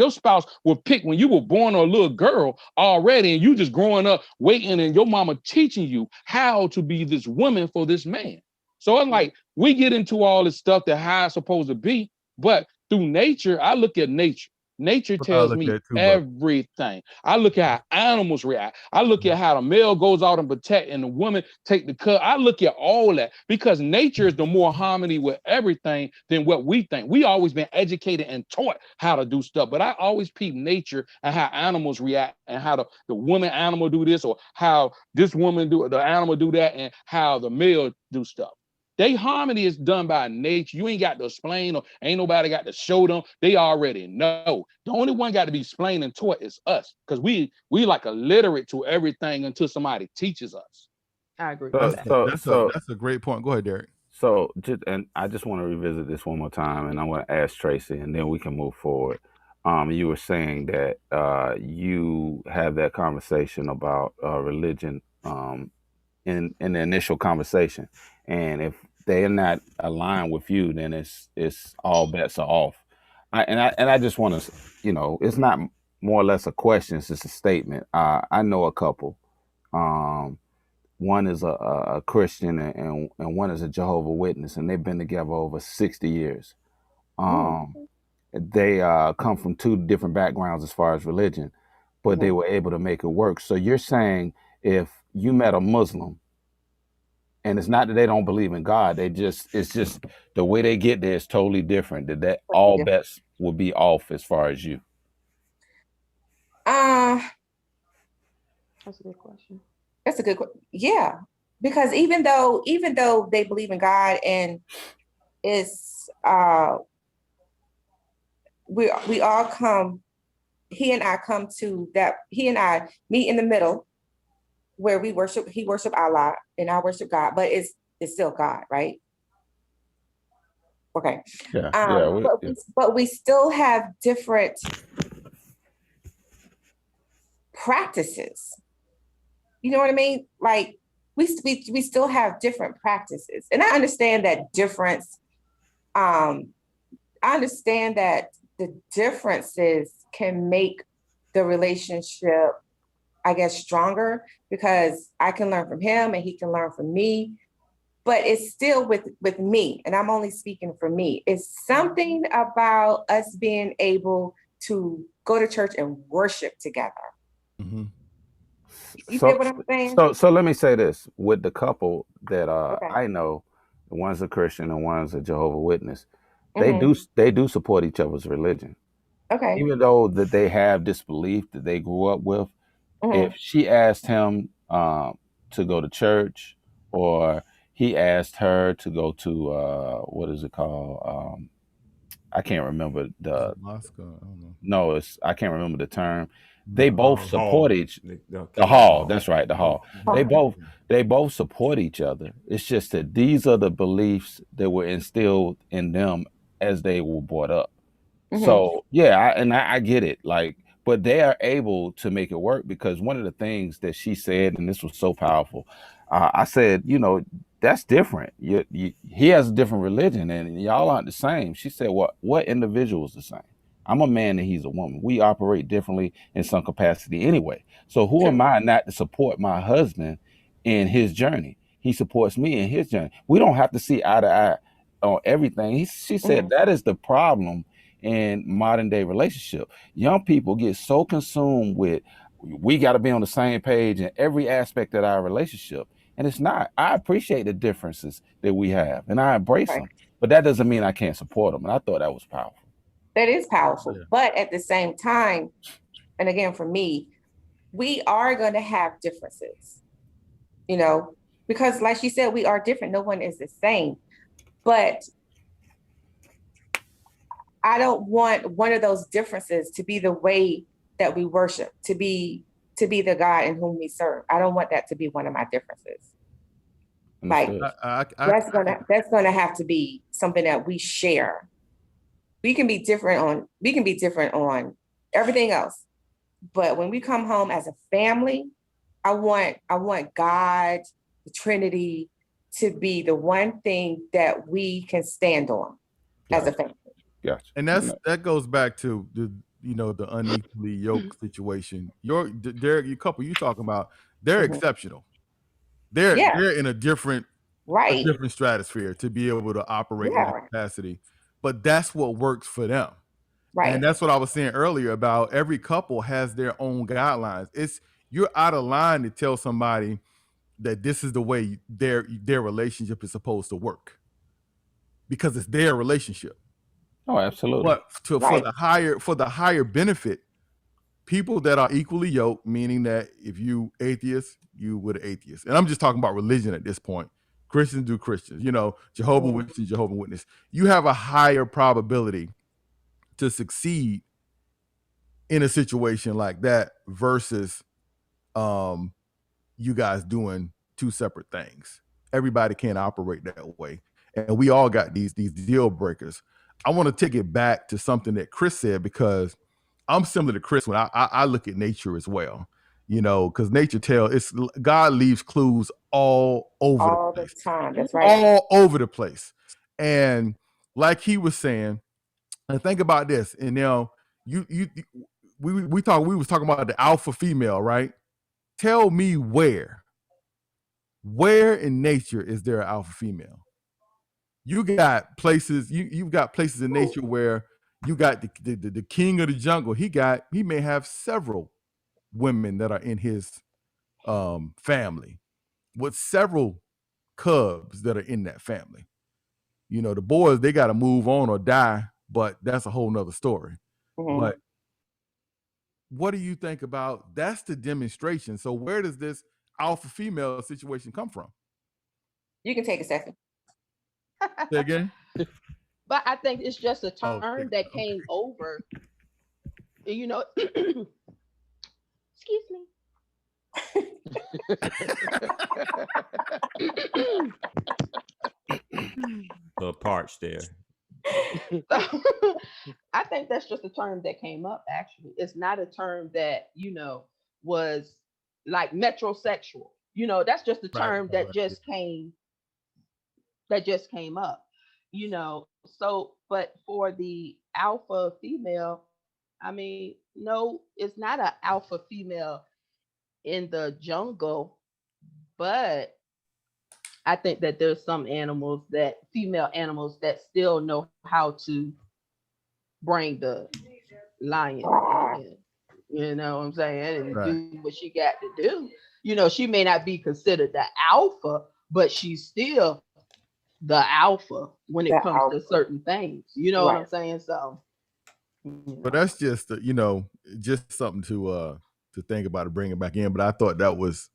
spouse will pick when you were born a little girl already, and you just growing up waiting, and your mama teaching you how to be this woman for this man. So it's like we get into all this stuff that how it's supposed to be, but through nature, I look at nature. Nature tells me everything. I look at how animals react. I look at how the male goes out and protect and the woman take the cut. I look at all that because nature is the more harmony with everything than what we think. We always been educated and taught how to do stuff, but I always peep nature and how animals react and how the woman animal do this or how this woman do the animal do that and how the male do stuff. They harmony is done by nature. You ain't got to explain or ain't nobody got to show them. They already know. The only one got to be explained and taught is us because we like illiterate to everything until somebody teaches us. I agree with that. That's a great point. Go ahead, Derek. So I just want to revisit this one more time, and I want to ask Tracy, and then we can move forward. You were saying that you have that conversation about religion in the initial conversation, and if they're not aligned with you, then it's all bets are off. I just want to, it's not more or less a question; it's just a statement. I know a couple. One is a Christian and one is a Jehovah's Witness, and they've been together over 60 years. They come from two different backgrounds as far as religion, but they were able to make it work. So you're saying if you met a Muslim, and it's not that they don't believe in God, it's just the way they get there is totally different. That all bets will be off as far as you. That's a good question. That's a good question. Yeah, because even though they believe in God and it's we all come, he and I come to that. He and I meet in the middle where he worship Allah and I worship God, but it's still God, right? Okay. But we still have different practices. You know what I mean? Like we still have different practices, and I understand that difference. I understand that the differences can make the relationship, I guess, stronger because I can learn from him and he can learn from me. but it's still with me, and I'm only speaking for me. It's something about us being able to go to church and worship together. Mm-hmm. You get what I'm saying? So let me say this with the couple that Okay. I know, one's a Christian and one's a Jehovah's Witness. Mhm. They do support each other's religion. Okay. Even though that they have this belief that they grew up with, Mhm. if she asked him to go to church, or he asked her to go to what is it called? I can't remember the Moscow, I don't know. no, I can't remember the term. No. They both support each the hall. That's right, the hall. They both support each other. It's just that these are the beliefs that were instilled in them as they were brought up. Mhm. So yeah, I get it. Like, but they are able to make it work, because one of the things that she said, and this was so powerful, I said, you know, that's different. He has a different religion, and y'all aren't the same. She said, what individual is the same? I'm a man and he's a woman. We operate differently in some capacity anyway. So who am I not to support my husband in his journey? He supports me in his journey. We don't have to see eye to eye on everything. She said that is the problem in modern day relationship. Young people get so consumed with, we got to be on the same page in every aspect of our relationship. And it's not. I appreciate the differences that we have and I embrace them, but that doesn't mean I can't support them. And I thought that was powerful. That is powerful. Yeah. But at the same time, and again, for me, we are going to have differences, you know, because like she said, we are different. No one is the same. But I don't want one of those differences to be the way that we worship, to be the God in whom we serve. I don't want that to be one of my differences. Understood. Like that's gonna have to be something that we share. We can be different on everything else, but when we come home as a family, I want God, the Trinity, to be the one thing that we can stand on as a family. Gotcha. And that goes back to the unequally yoked situation. Derek, your couple you talking about, they're exceptional. They're in a different stratosphere to be able to operate in that capacity. But that's what works for them. Right. And that's what I was saying earlier about every couple has their own guidelines. You're out of line to tell somebody that this is the way their relationship is supposed to work, because it's their relationship. Oh, absolutely. But for the higher benefit, people that are equally yoked, meaning that if you atheist, you with an atheist. And I'm just talking about religion at this point. Christians do Christians, Jehovah's Witness, Jehovah's Witness. You have a higher probability to succeed in a situation like that versus you guys doing two separate things. Everybody can't operate that way. And we all got these deal breakers. I want to take it back to something that Chris said, because I'm similar to Chris when I look at nature as well, because nature God leaves clues all over the time. That's right. All over the place. And like he was saying, and think about this, and we was talking about the alpha female, right? Tell me where in nature is there an alpha female? You got places, you've got places in nature where you got the king of the jungle. He may have several women that are in his family, with several cubs that are in that family. The boys, they got to move on or die, but that's a whole nother story. But what do you think about that's the demonstration? So where does this alpha female situation come from? You can take a second. Say again? But I think it's just a term that came over, excuse me. The parch there. I think that's just a term that came up, actually. It's not a term that, was like metrosexual. That's just a term that just came up, So, but for the alpha female, I mean, no, it's not an alpha female in the jungle, but I think that there's some animals that female animals that still know how to bring the lion in, you know what I'm saying, and do what she got to do. You know, she may not be considered the alpha, but she's still the alpha when it comes to certain things. You know what I'm saying? So, but that's just just something to think about and bring it back in. But I thought that was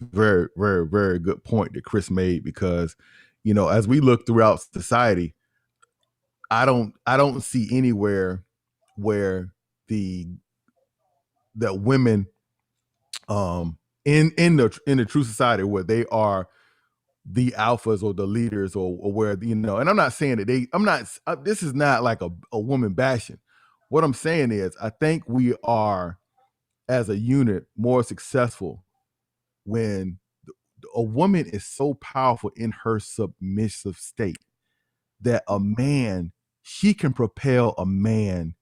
very, very, very good point that Chris made, because as we look throughout society, I don't see anywhere where that women in the true society where they are the alphas or the leaders, or where and I'm not saying that this is not like a woman bashing. What I'm saying is, I think we are as a unit more successful when a woman is so powerful in her submissive state that a man, she can propel a man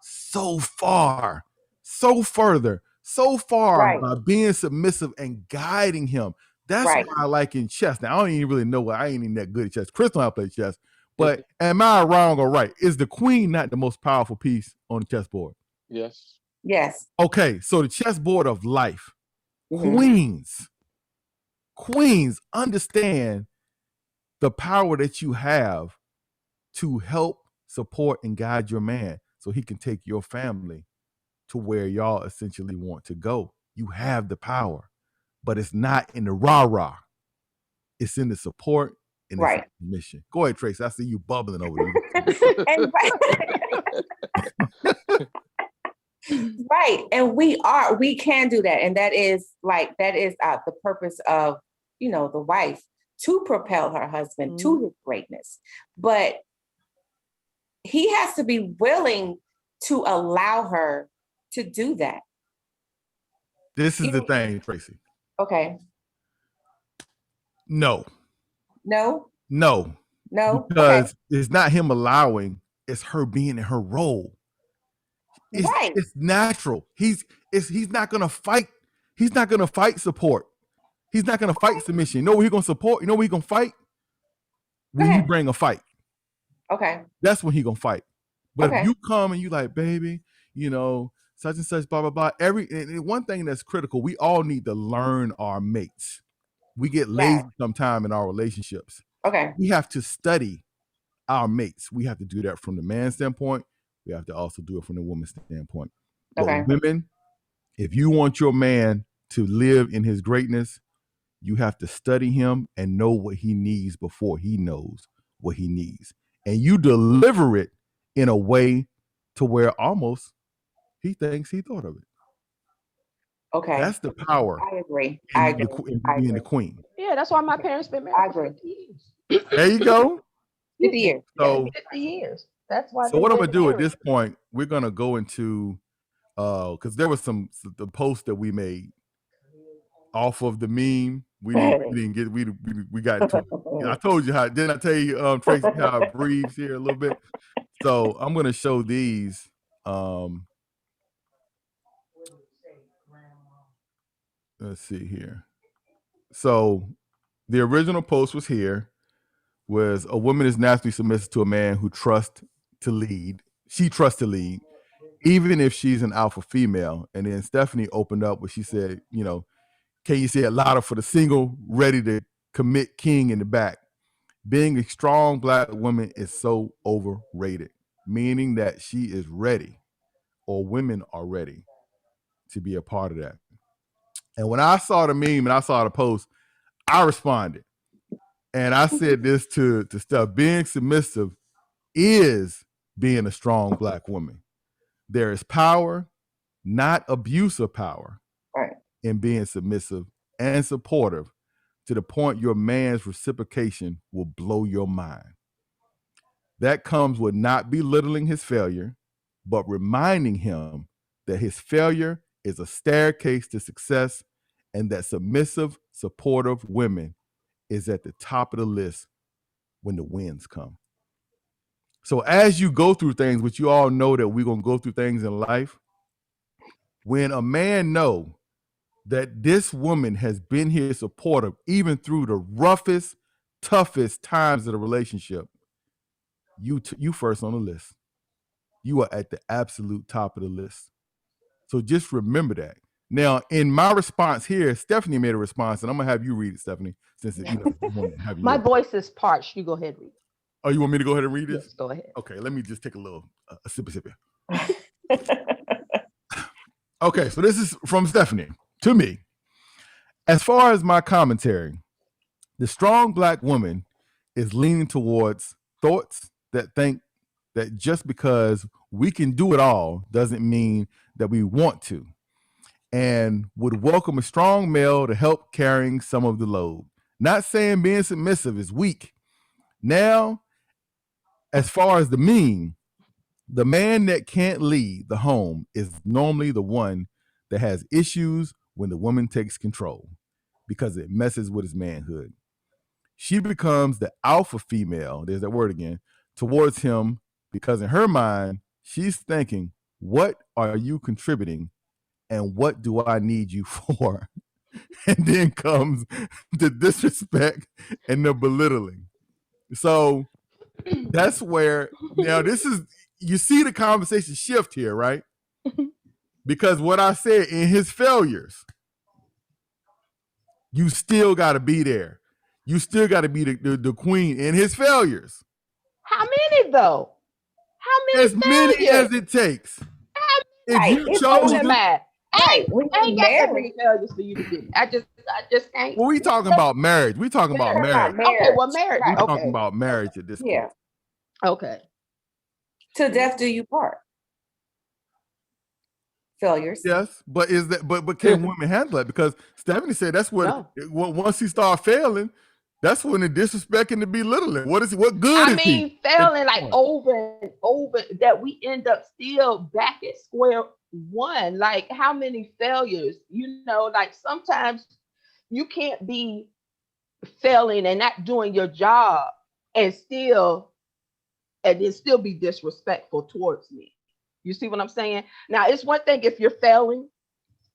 so far, so further, so far by being submissive and guiding him. That's why I like in chess. Now, I don't even really know I ain't even that good at chess. Chris don't know how to play chess. But am I wrong or right? Is the queen not the most powerful piece on the chessboard? Yes. Yes. Okay, so the chessboard of life, queens understand the power that you have to help, support, and guide your man so he can take your family to where y'all essentially want to go. You have the power, but it's not in the rah-rah. It's in the support and the mission. Go ahead, Tracy. I see you bubbling over there. Right. And we can do that. And that is the purpose of, the wife, to propel her husband to his greatness. But he has to be willing to allow her to do that. This is the thing, Tracy. Okay. No. Because it's not him allowing, it's her being in her role. It's natural. He's not gonna fight. He's not gonna fight support. He's not gonna fight submission. You know what he's gonna support? You know what he's gonna fight? When you bring a fight. Okay. That's when he's gonna fight. But if you come and you like, baby, such and such, blah, blah, blah. And one thing that's critical, we all need to learn our mates. We get lazy sometime in our relationships. Okay. We have to study our mates. We have to do that from the man's standpoint. We have to also do it from the woman's standpoint. But women, if you want your man to live in his greatness, you have to study him and know what he needs before he knows what he needs. And you deliver it in a way to where almost he thinks he thought of it. Okay. That's the power. I agree. In being the queen. Yeah, that's why my parents been married for 50 years. There you go. 50 years. So, 50 years. That's why. So what I'm gonna do at this point, we're gonna go into because there was the post that we made off of the meme. We didn't get we got into it. I told you how. Didn't I tell you, Tracy, how it breathes here a little bit? So I'm gonna show these. Let's see here. So the original post was here. Was a woman is naturally submissive to a man who trusts to lead. She trusts to lead, even if she's an alpha female. And then Stephanie opened up where she said, can you say it louder for the single, ready to commit king in the back? Being a strong Black woman is so overrated, meaning that she is ready, or women are ready to be a part of that. And when I saw the meme and I saw the post, I responded. And I said this to Steph: being submissive is being a strong Black woman. There is power, not abuse of power, in being submissive and supportive, to the point your man's reciprocation will blow your mind. That comes with not belittling his failure, but reminding him that his failure is a staircase to success, and that submissive, supportive women is at the top of the list when the wins come. So as you go through things, which you all know that we're going to go through things in life, when a man know that this woman has been here supportive even through the roughest, toughest times of the relationship, you first on the list. You are at the absolute top of the list. So just remember that. Now, in my response here, Stephanie made a response, and I'm gonna have you read it, Stephanie, since have you my voice is parched. You go ahead and read it. Oh, you want me to go ahead and read this? Yes, go ahead. Okay, let me just take a little a sip. Okay, so this is from Stephanie to me. As far as my commentary, the strong Black woman is leaning towards thoughts that think that just because we can do it all doesn't mean that we want to, and would welcome a strong male to help carrying some of the load. Not saying being submissive is weak. Now, as far as the man that can't lead the home is normally the one that has issues when the woman takes control because it messes with his manhood. She becomes the alpha female, there's that word again, towards him because in her mind, she's thinking, what are you contributing and what do I need you for? And then comes the disrespect and the belittling. So that's where, now this is, you see the conversation shift here, right? Because what I said, in his failures, you still got to be there. You still got to be the queen in his failures. How many though? How many? As many as it takes. If you chose to, I ain't got that many failures for you to do. I just can't. Well, we talking about marriage. We talking about marriage. Okay, well, marriage. We talking about marriage at this point. Okay. Till death do you part. Failures. Yes, but is that but can women handle it? Because Stephanie said that's what once he start failing, that's when the disrespect and the belittling. What good is he? I mean, failing like over and over that we end up still back at square one. Like how many failures? You know, like sometimes you can't be failing and not doing your job and then still be disrespectful towards me. You see what I'm saying? Now, it's one thing if you're failing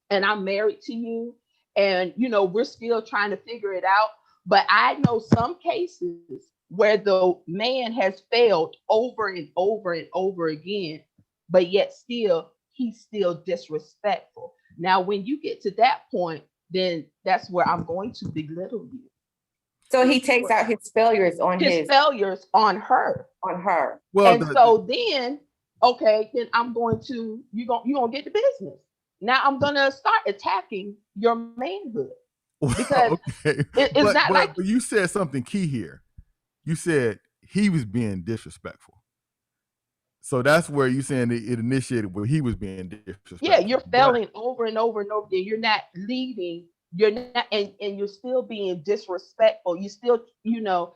and I'm married to you and, you know, we're still trying to figure it out. But I know some cases where the man has failed over and over and over again, but yet he's still disrespectful. Now, when you get to that point, then that's where I'm going to belittle you. So he takes out his failures on failures on her. On her. Well, and then okay, then I'm going to, you're gonna get the business. Now I'm gonna start attacking your manhood. Because it's not like. But you said something key here. You said he was being disrespectful. So that's where you saying it initiated where he was being disrespectful. Yeah, you're failing over and over and over again. You're not leading, you're not, and you're still being disrespectful. You still, you know,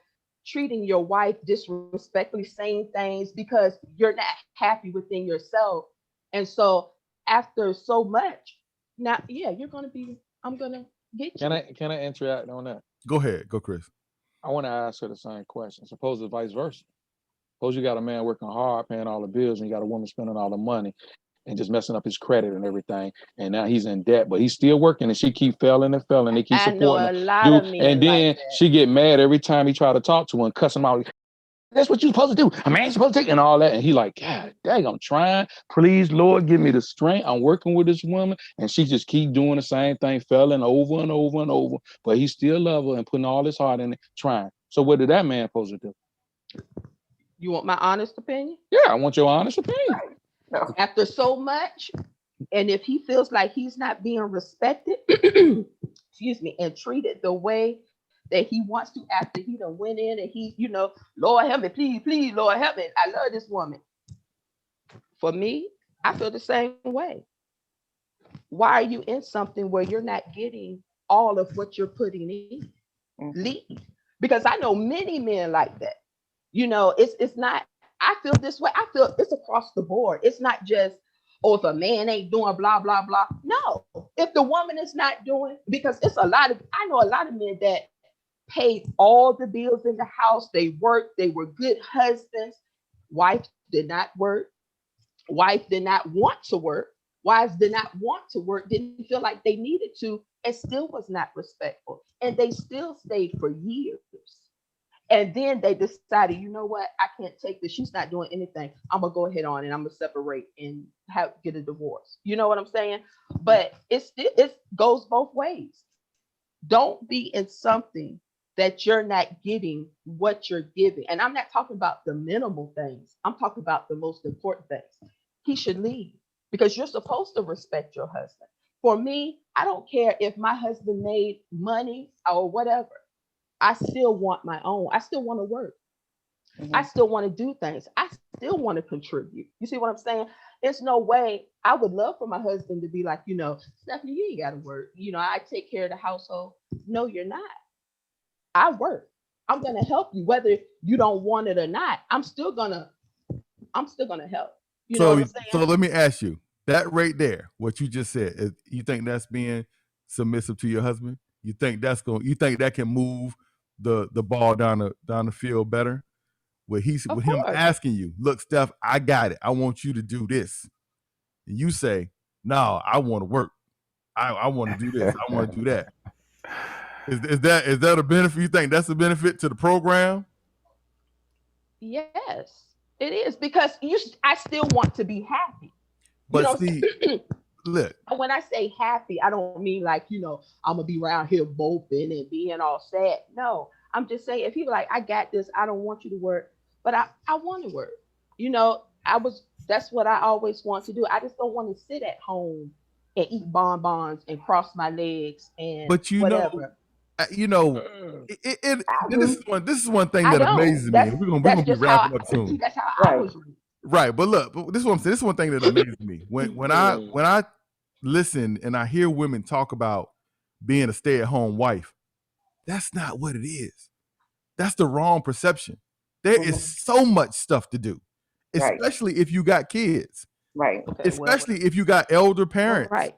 treating your wife disrespectfully, saying things because you're not happy within yourself. And so after so much, now, yeah, I'm gonna get you. Can I interact on that? Go ahead, go Chris. I want to ask her the same question. Suppose it's vice versa. Suppose you got a man working hard, paying all the bills, and you got a woman spending all the money and just messing up his credit and everything. And now he's in debt, but he's still working and she keep failing and failing. They keep supporting him. And then like she get mad every time he try to talk to her and cuss him out. That's what you're supposed to do. A man's supposed to take and all that. And he like, God dang, I'm trying. Please, Lord, give me the strength. I'm working with this woman. And she just keep doing the same thing, failing over and over and over. But he still love her and putting all his heart in it, trying. So what did that man supposed to do? You want my honest opinion? Yeah, I want your honest opinion. No. After so much, and if he feels like he's not being respected, excuse me, and treated the way that he wants to after he done went in and he, you know, Lord help me, please, Lord help me. I love this woman. For me, I feel the same way. Why are you in something where you're not getting all of what you're putting in? Leave. Because I know many men like that. You know, it's not, I feel this way. I feel it's across the board. It's not just, oh, if a man ain't doing blah, blah, blah. No, if the woman is not doing, because I know a lot of men that paid all the bills in the house. They worked, they were good husbands. Wife did not work. Wife did not want to work. Wives did not want to work, didn't feel like they needed to, and still was not respectful. And they still stayed for years. And then they decided, you know what? I can't take this. She's not doing anything. I'm gonna go ahead on and I'm gonna separate and get a divorce. You know what I'm saying? But it goes both ways. Don't be in something that you're not getting what you're giving. And I'm not talking about the minimal things. I'm talking about the most important things. He should leave because you're supposed to respect your husband. For me, I don't care if my husband made money or whatever. I still want my own. I still want to work. I still want to do things. I still want to contribute. You see what I'm saying? There's no way. I would love for my husband to be like, Stephanie, you ain't got to work. I take care of the household. No, you're not. I work. I'm going to help you whether you don't want it or not. I'm still going to help. You know what I'm saying? So let me ask you, that right there, what you just said, you think that's being submissive to your husband? You think that can move the ball down the field better? With him asking you, look, Steph, I got it. I want you to do this. And you say, no, I want to work. I want to do this. I want to do that. Is that a benefit? You think that's a benefit to the program? Yes, it is, because I still want to be happy. But see, look. When I say happy, I don't mean like, I'm gonna be around here moping and being all sad. No, I'm just saying, if people like, I got this, I don't want you to work, but I want to work. That's what I always want to do. I just don't want to sit at home and eat bonbons and cross my legs and whatever. This is one thing that amazes me. We're gonna be wrapping up soon. That's how I was reading. Right, but look, this is what I'm saying. This is one thing that amazes me. When I listen and I hear women talk about being a stay-at-home wife, that's not what it is. That's the wrong perception. There is so much stuff to do, especially if you got kids. Right. Okay, especially if you got elder parents. Right.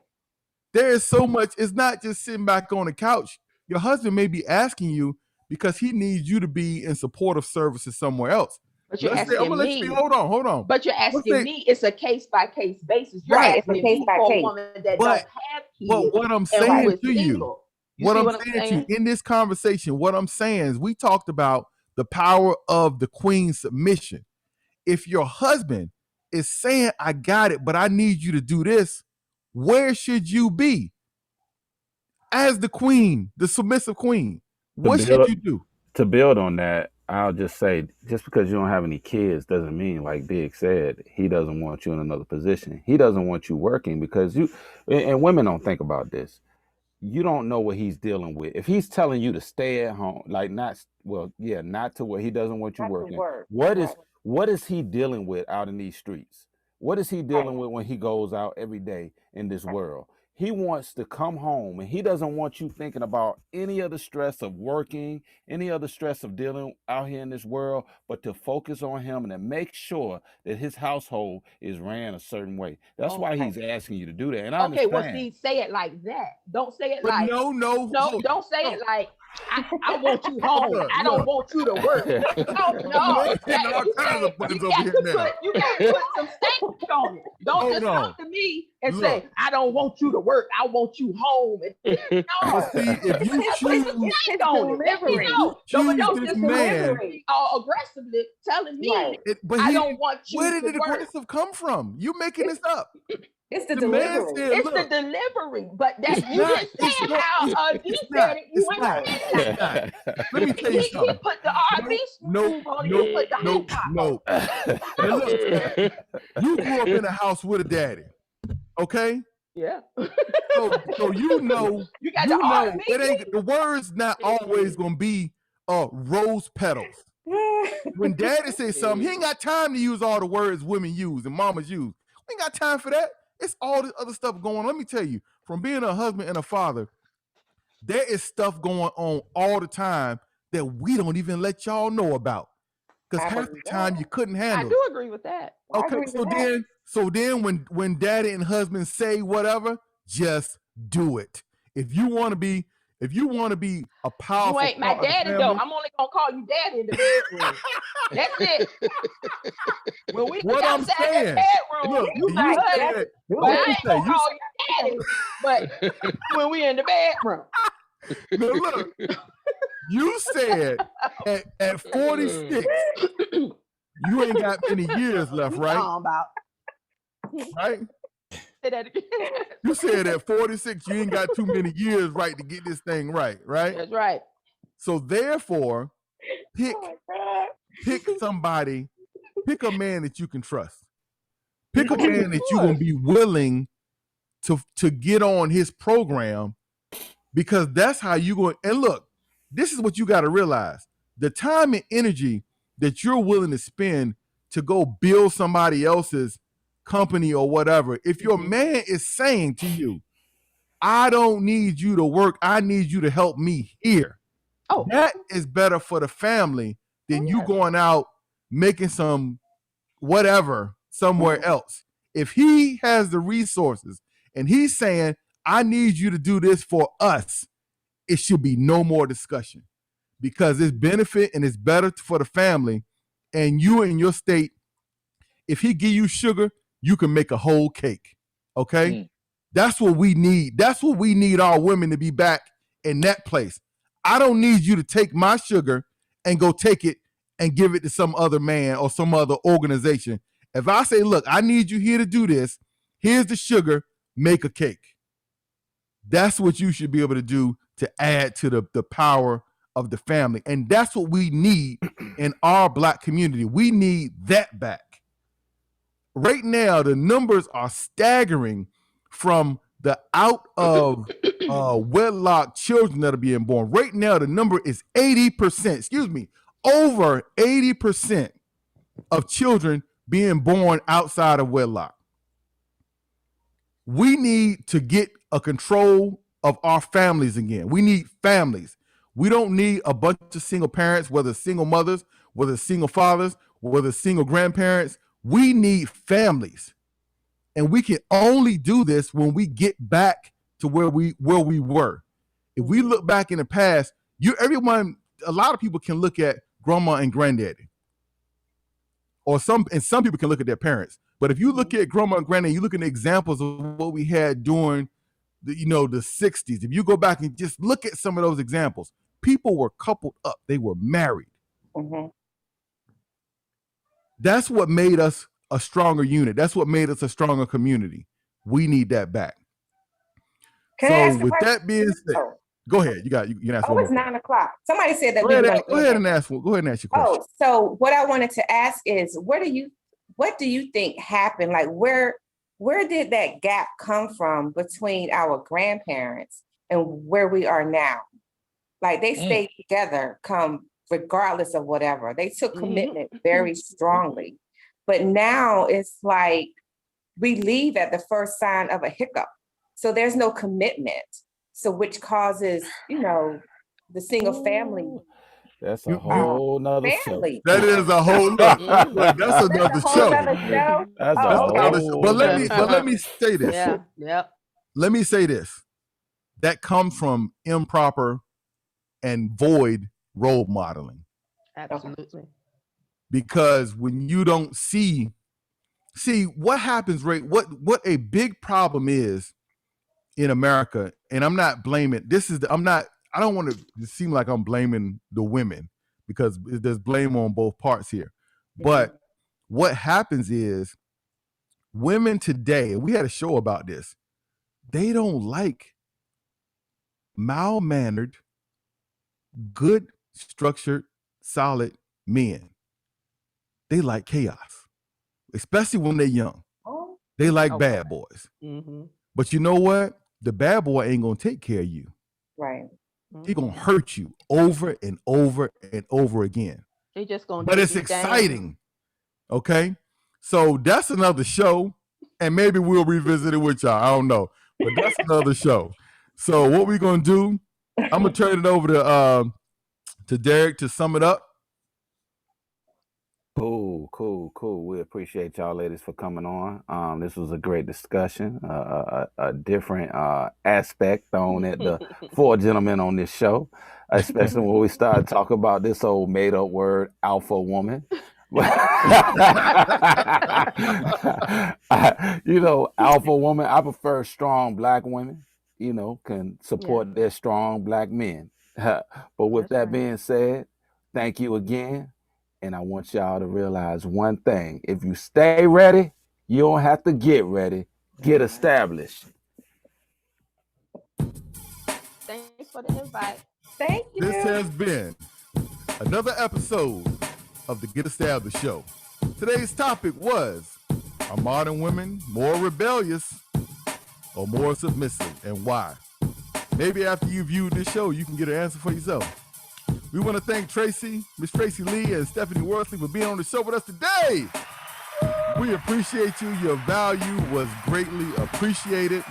There is so much. It's not just sitting back on the couch. Your husband may be asking you because he needs you to be in supportive services somewhere else. But you're asking me. Hold on. But you're asking me. It's a case-by-case basis. You're asking me for a woman that don't have kids. But what I'm saying to you, in this conversation, what I'm saying is we talked about the power of the queen submission. If your husband is saying, I got it, but I need you to do this, where should you be? As the queen, the submissive queen, what should you do? To build on that, I'll just say, just because you don't have any kids doesn't mean, like Big said, he doesn't want you in another position. He doesn't want you working because and women don't think about this. You don't know what he's dealing with. If he's telling you to stay at home, not to where he doesn't want you working. What is he dealing with out in these streets? What is he dealing with when he goes out every day in this world? He wants to come home, and he doesn't want you thinking about any other stress of working, any other stress of dealing out here in this world, but to focus on him and to make sure that his household is ran a certain way. That's why he's asking you to do that. And I understand. Well, see, say it like that. Don't say it but no, don't say it like, I want you home. I don't want you to work. No. You got to put some stakes on it. Don't just come to me and say, I don't want you to work. I want you home. No. See, if you choose this man aggressively telling me, I don't want you to work. Where did the aggressive come from? You making this up. It's the delivery. It's the delivery, but that's you didn't say how you said it. You went it. Let me tell you something. He put the R&B smooth on it. You put the hip hop. Look, you grew up in a house with a daddy, okay? Yeah. So you know it ain't the word's not always gonna be rose petals. When daddy says something, he ain't got time to use all the words women use and mamas use. We ain't got time for that. It's all this other stuff going on. Let me tell you, from being a husband and a father, there is stuff going on all the time that we don't even let y'all know about. Because half the time you couldn't handle it. I do agree with that. Okay, so then when daddy and husband say whatever, just do it. If you want to be, If you want to be a powerful, you ain't my daddy though. I'm only gonna call you daddy in the bedroom. That's it. When we what I'm saying, bedroom, look, you my husband, but I ain't gonna call you daddy. But when we in the bedroom, now look, you said at 46, you ain't got many years left, right? Right? Say that again. You said at 46, you ain't got too many years, right, to get this thing right? That's right. So therefore, pick somebody, pick a man that you can trust. Pick a man that you're gonna be willing to get on his program, because that's how you go. And look, this is what you got to realize: the time and energy that you're willing to spend to go build somebody else's company or whatever. If your man is saying to you, I don't need you to work, I need you to help me here. Oh, that is better for the family than you going out making some whatever somewhere else. If he has the resources and he's saying, I need you to do this for us, it should be no more discussion, because it's benefit and it's better for the family. And you in your state, if he give you sugar, you can make a whole cake. Okay? That's what we need. That's what we need our women to be back in that place. I don't need you to take my sugar and go take it and give it to some other man or some other organization. If I say, look, I need you here to do this, here's the sugar, make a cake. That's what you should be able to do to add to the power of the family. And that's what we need in our Black community. We need that back. Right now, the numbers are staggering from the out of wedlock children that are being born. Right now, the number is 80%, over 80% of children being born outside of wedlock. We need to get a control of our families again. We need families. We don't need a bunch of single parents, whether single mothers, whether single fathers, whether single grandparents. We need families. And we can only do this when we get back to where we were. If we look back in the past, a lot of people can look at grandma and granddaddy. And some people can look at their parents. But if you look at grandma and granddaddy, you look at examples of what we had during the 60s. If you go back and just look at some of those examples, people were coupled up. They were married. Mm-hmm. That's what made us a stronger unit. That's what made us a stronger community. We need that back. So with that being said, go ahead. You can ask. It's 9:00. Somebody said that. Go ahead and ask your question. Oh, so what I wanted to ask is, what do you think happened? Like, where did that gap come from between our grandparents and where we are now? Like, they stayed together, regardless of whatever. They took commitment very strongly. But now it's like we leave at the first sign of a hiccup. So there's no commitment. So which causes, the single family. That's a whole nother family. That is a whole nother. That's another show. That's another show. But let me say this. Yeah. Let me say this. That comes from improper and void role modeling. Absolutely. Because when you don't see what happens, right? What a big problem is in America, and I'm not blaming. I don't want to seem like I'm blaming the women, because there's blame on both parts here. But what happens is women today, and we had a show about this, they don't like mild-mannered, good, structured, solid men. They like chaos, especially when they're young. They like bad boys. Mm-hmm. But you know what? The bad boy ain't going to take care of you. Right. He going to hurt you over and over and over again. They just going to. But it's exciting. Down. Okay? So that's another show, and maybe we'll revisit it with y'all. I don't know. But that's another show. So what we're going to do, I'm going to turn it over to Derek to sum it up. Cool. We appreciate y'all ladies for coming on. This was a great discussion, a different aspect thrown at the four gentlemen on this show, especially when we started talking about this old made up word, alpha woman. Alpha woman, I prefer strong black women, can support their strong black men. But with that being said, thank you again. And I want y'all to realize one thing. If you stay ready, you don't have to get ready. Get established. Thanks for the invite. Thank you. This has been another episode of the Get Established Show. Today's topic was, are modern women more rebellious or more submissive, and why? Maybe after you viewed this show, you can get an answer for yourself. We want to thank Miss Tracy Lee and Stephanie Worsley for being on the show with us today. We appreciate you. Your value was greatly appreciated.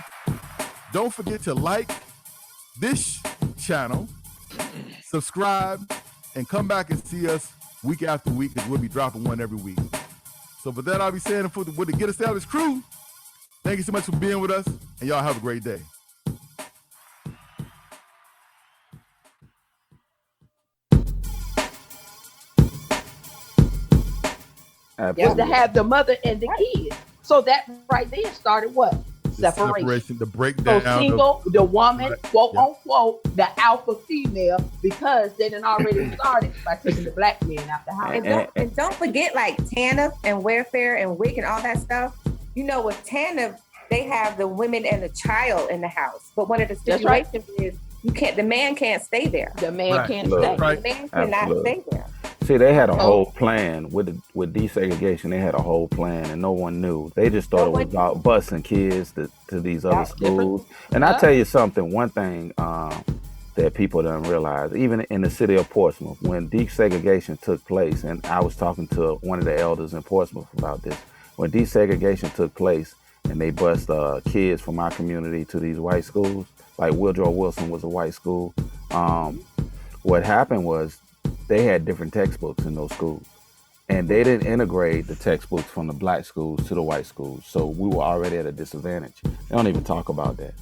Don't forget to like this channel, subscribe, and come back and see us week after week, because we'll be dropping one every week. So for that, I'll be saying with the Get Established crew, thank you so much for being with us, and y'all have a great day. Was to have the mother and the kids. So that right there started what? Separation. The breakdown. So single, the woman, quote unquote, the alpha female, because they done already started by taking the black men out the house. And don't forget, like TANF and welfare and WIC and all that stuff. With TANF, they have the women and the child in the house. But one of the stipulations is the man can't stay there. The man can't stay. The man cannot stay there. See, they had a whole plan with desegregation. They had a whole plan, and no one knew. They just thought it was about busing kids to these other schools. And I tell you something, one thing that people don't realize, even in the city of Portsmouth, when desegregation took place, and I was talking to one of the elders in Portsmouth about this, when desegregation took place and they bused kids from our community to these white schools, like Woodrow Wilson was a white school, what happened was, they had different textbooks in those schools, and they didn't integrate the textbooks from the black schools to the white schools. So we were already at a disadvantage. They don't even talk about that.